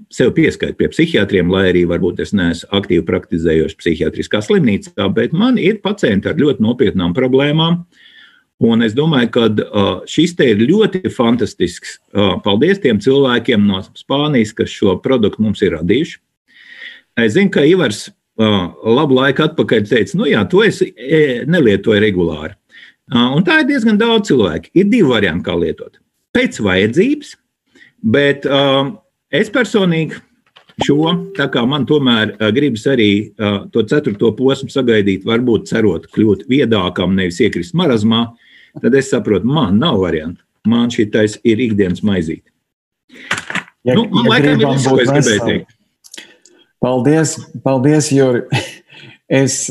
sev pieskaitu pie psihiatriem, lai arī varbūt es neesmu aktīvi praktizējošs psihiatriskā slimnīcā, bet man ir pacienti ar ļoti nopietnām problēmām. Un es domāju, ka šis te ir ļoti fantastisks. Paldies tiem cilvēkiem no Spānijas, kas šo produktu mums ir radījuši. Es zinu, ka Ivars labu laiku atpakaļ teica, nu jā, to es nelietoju regulāri. Un tā ir diezgan daudz cilvēku. Ir divi varianti, kā lietot. Pēc vajadzības, bet es personīgi šo, tā kā man tomēr gribas arī to 4. posmu sagaidīt, varbūt cerot kļūt viedākam, nevis iekrist marazmā, tad es saprotu, man nav variantu. Man šitais ir ikdienas maizīte. Laikam ir visu, ko es gribēju teikt. Paldies, Juri. Es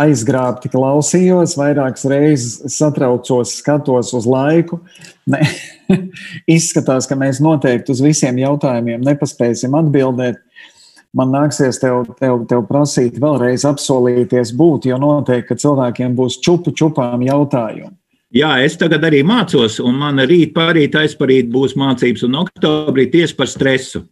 aizgrābti klausījos, vairākas reizes satraucos, skatos uz laiku. Izskatās, ka mēs noteikti uz visiem jautājumiem nepaspēsim atbildēt. Man nāksies tev prasīt vēlreiz apsolīties būt, jo noteikti, ka cilvēkiem būs čupām jautājumi. Jā, es tagad arī mācos, un man rīt, pārīt, aizparīt būs mācības, un oktobrī tieši par stresu.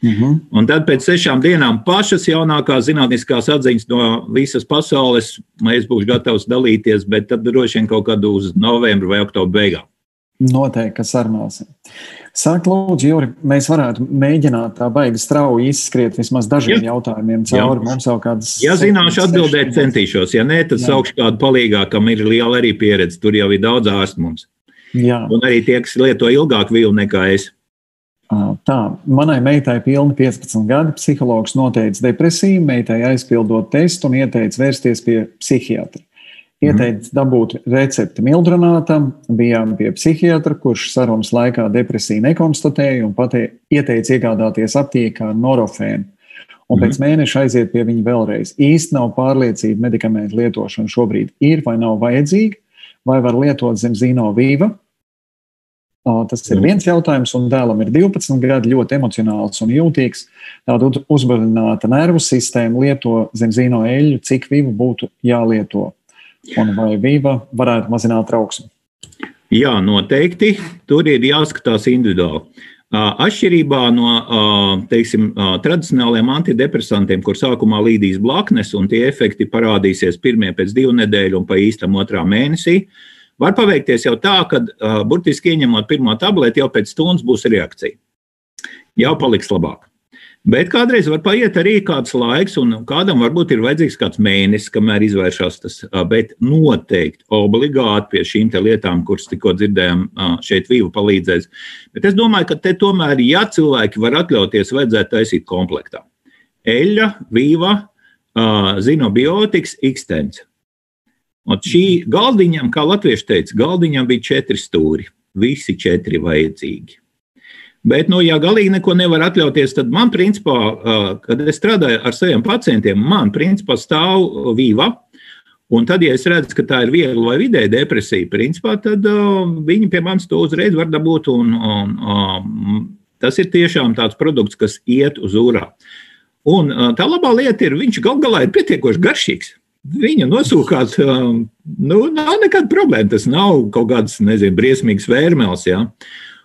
Un tad pēc 6 dienām pašas jaunākās zinātniskās atziņas no visas pasaules, es būšu gatavs dalīties, bet tad droši vien kaut kad uz novembra vai oktobra beigām. Noteikti, ka sarunāsim. Saka, lūdzu, Juri, mēs varētu mēģināt tā baigi strauji izskriet vismaz dažiem jautājumiem cauri. Mums jau kādas... Ja zināšu atbildēt, centīšos. Ja nē, tad saukšu kādu palīgā, kam ir liela arī pieredze. Tur jau ir daudz ārstu mums. Jā. Un arī tie, kas lieto ilgāk vilu nekā es. Tā, manai meitai pilni 15 gadi, psihologs noteica depresiju, meitai aizpildot testu un ieteica vērsties pie psihiatra. Ieteica dabūt recepti mildronātam, bijām pie psihiatra, kurš sarunas laikā depresiju nekonstatēja un ieteica iegādāties aptiekā norofēnu. Un pēc mēneša aiziet pie viņa vēlreiz. Īsti nav pārliecība medikamentu lietošana šobrīd ir vai nav vajadzīga, vai var lietot zem Zino Viva. Tas ir viens jautājums, un dēlam ir 12 gadi, ļoti emocionāls un jūtīgs. Tāda uzbudināta nervu sistēma lieto zem Zino eļļu, cik Viva būtu jālieto, un vai Viva varētu mazināt trauksmi? Jā, noteikti. Tur ir jāskatās individuāli. Atšķirībā no, teiksim, tradicionāliem antidepresantiem, kur sākumā līdīs blaknes, un tie efekti parādīsies pirmie pēc 2 nedēļu un pa īstam 2. mēnesī, var paveikties jau tā, ka burtiski ieņemot pirmo tableti, jau pēc stundas būs reakcija. Jau paliks labāk. Bet kādreiz var paiet arī kāds laiks, un kādam varbūt ir vajadzīgs kāds mēnesis, kamēr izvēršas tas, bet noteikti obligāti pie šīm te lietām, kuras tikko dzirdējām, šeit Viva palīdzēs. Bet es domāju, ka te tomēr, ja cilvēki var atļauties, vajadzētu taisīt komplektā. Eļļa, Viva, Zinobiotiks, Xtens. Un šī galdiņam, kā latvieši teica, galdiņam bija 4 stūri, visi 4 vajadzīgi. Bet, ja galīgi neko nevar atļauties, tad man, principā, kad es strādāju ar saviem pacientiem, man, principā, stāv Viva, un tad, ja es redzu, ka tā ir viegla vai vidēja depresija, principā, tad viņi pie manis to uzreiz var dabūt, un tas ir tiešām tāds produkts, kas iet uz urā. Un tā labā lieta ir, viņš galā ir pietiekoši garšīgs. Viņa nosūkās, nav nekāda problēma, tas nav kaut kāds, briesmīgs vērmels, jā.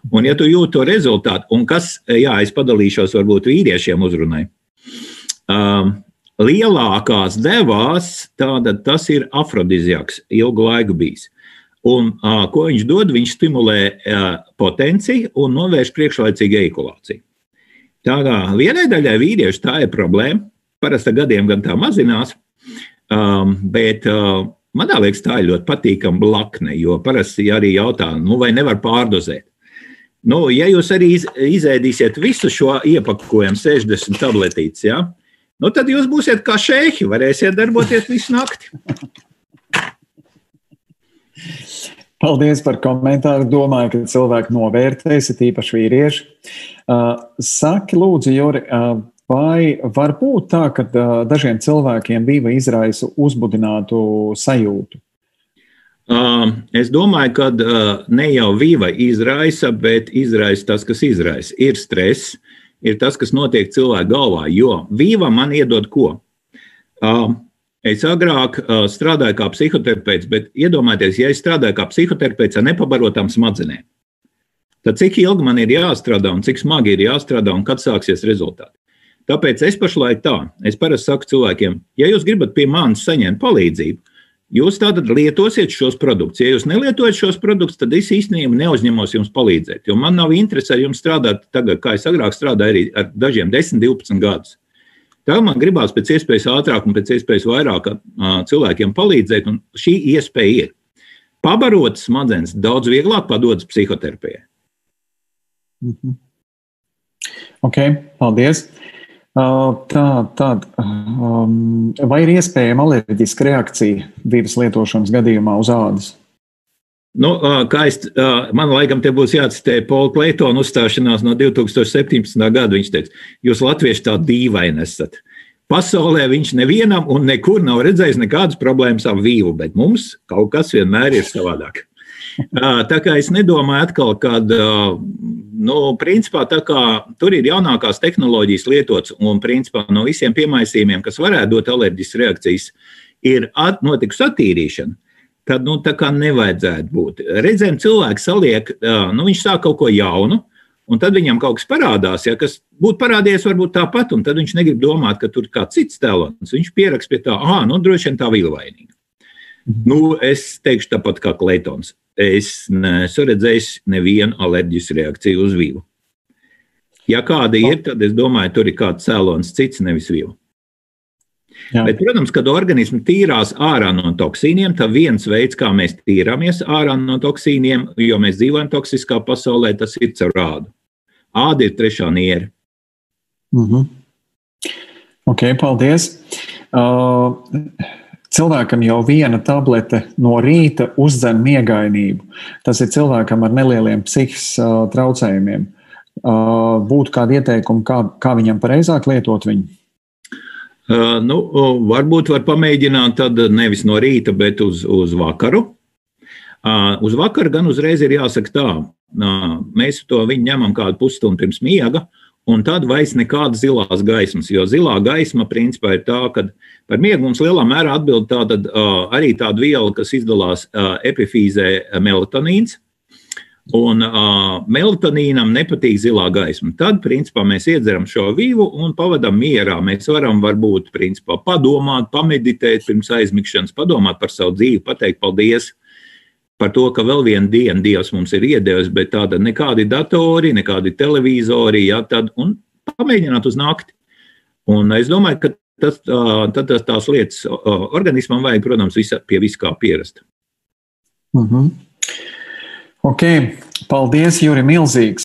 Un ja tu jūti to rezultātu, un kas, es padalīšos varbūt vīriešiem uzrunai, lielākās devās, tātad tas ir afrodiziaks ilgu laiku bijis. Un ko viņš dod? Viņš stimulē potenciju un novērš priekšlaicīgu eikulāciju. Tā kā vienai daļai vīriešu tā ir problēma. Parasti gadiem gan tā mazinās, bet manā liekas tā ir ļoti patīkama blakne, jo parasti arī jautā, vai nevar pārdozēt. Ja jūs arī izēdīsiet visu šo iepakojumu 60 tabletītes, ja, tad jūs būsiet kā šeihi, varēsiet darboties visu nakti. Paldies par komentāru. Domāju, ka cilvēki novērtēs, tīpaši vīrieši. Saki, lūdzu, Juri, vai var būt tā, ka dažiem cilvēkiem vīva izraisa uzbudinātu sajūtu? Es domāju, ka ne jau vīva izraisa, bet izraisa tas, kas izraisa. Ir stress, ir tas, kas notiek cilvēku galvā, jo vīva man iedod ko? Es agrāk strādāju kā psihoterapeits, bet iedomājieties, ja es strādāju kā psihoterapeits ar nepabarotām smadzenēm, tad cik ilgi man ir jāstrādā un cik smagi ir jāstrādā un kad sāksies rezultāti. Tāpēc es pašlaik es parasti saku cilvēkiem, ja jūs gribat pie manis saņemt palīdzību, jūs tātad lietosiet šos produktus. Ja jūs nelietojat šos produktus, tad es īstenībā neuzņemos jums palīdzēt, jo man nav interesi ar jums strādāt tagad, kā es agrāk strādāju arī ar dažiem 10, 12 gadus. Tā man gribās pēc iespējas ātrāk un pēc iespējas vairāk cilvēkiem palīdzēt, un šī iespēja ir. Pabarotas smadzenes daudz vieglāk padodas psihoterapijai. Ok, paldies. Vai ir iespējama alerģiska reakcija vīrus lietošanas gadījumā uz ādas? Man laikam te būs jācitē Paula Kleitona uzstāšanās no 2017. gada. Viņš teica, jūs latvieši tā dīvaini esat. Pasaulē viņš nevienam un nekur nav redzējis nekādas problēmas ar vīvu, bet mums kaut kas vienmēr ir savādāk. Tā kā es nedomāju atkal, kad, principā tā kā tur ir jaunākās tehnoloģijas lietots un principā no visiem piemaisījumiem, kas varētu dot alerģiskas reakcijas, ir notikusi attīrīšana. Tad, tā kā nevajadzētu būt. Reizēm cilvēks saliek, viņš sāk kaut ko jaunu, un tad viņam kaut kas parādās, kas būtu parādījies varbūt tāpat, un tad viņš negrib domāt, ka tur ir kāds cits tēlons. Viņš pierakst pie tā, droši vien tā vilvainīga. Es teikšu tāpat kā Kleitons. Es neesmu redzējis nevienu alerģisku reakciju uz vīvu. Ja kāda ir, tad es domāju, tur ir kāds cēlons cits, nevis vīva. Bet, protams, kad organisms tīrās ārā no toksīniem, tad viens veids, kā mēs tīrāmies ārā no toksīniem, jo mēs dzīvojam toksiskā pasaulē, tas ir caur ādu. Āda ir trešā niere. Ok, paldies. Cilvēkam jau viena tablete no rīta uzdzen miegainību. Tas ir cilvēkam ar nelieliem psihiskiem traucējumiem. Būtu kādi ieteikumi, kā viņam pareizāk lietot viņu? Varbūt var pamēģināt tad nevis no rīta, bet uz vakaru. Uz vakaru gan uzreiz ir jāsaka tā. Mēs viņu ņemam kādu pusstundu pirms miega, un tad vairs nekādas zilās gaismas, jo zilā gaisma principā ir tā, ka par miegu mums lielā mērā atbild arī tāda viela, kas izdalās epifīzē melatonīns, un melatonīnam nepatīk zilā gaisma. Tad, principā, mēs iedzeram šo vīvu un pavadam mierā. Mēs varam varbūt, principā, padomāt, pameditēt pirms aizmigšanas, padomāt par savu dzīvi, pateikt paldies par to, ka vēl vienu dienu Dievs mums ir iedevis, bet tāda nekādi datori, nekādi televizori, un pamēģināt uz nakti. Un es domāju, ka tās lietas organismam vajag, protams, pie visu kā pierast. Ok, paldies, Juri, milzīgs.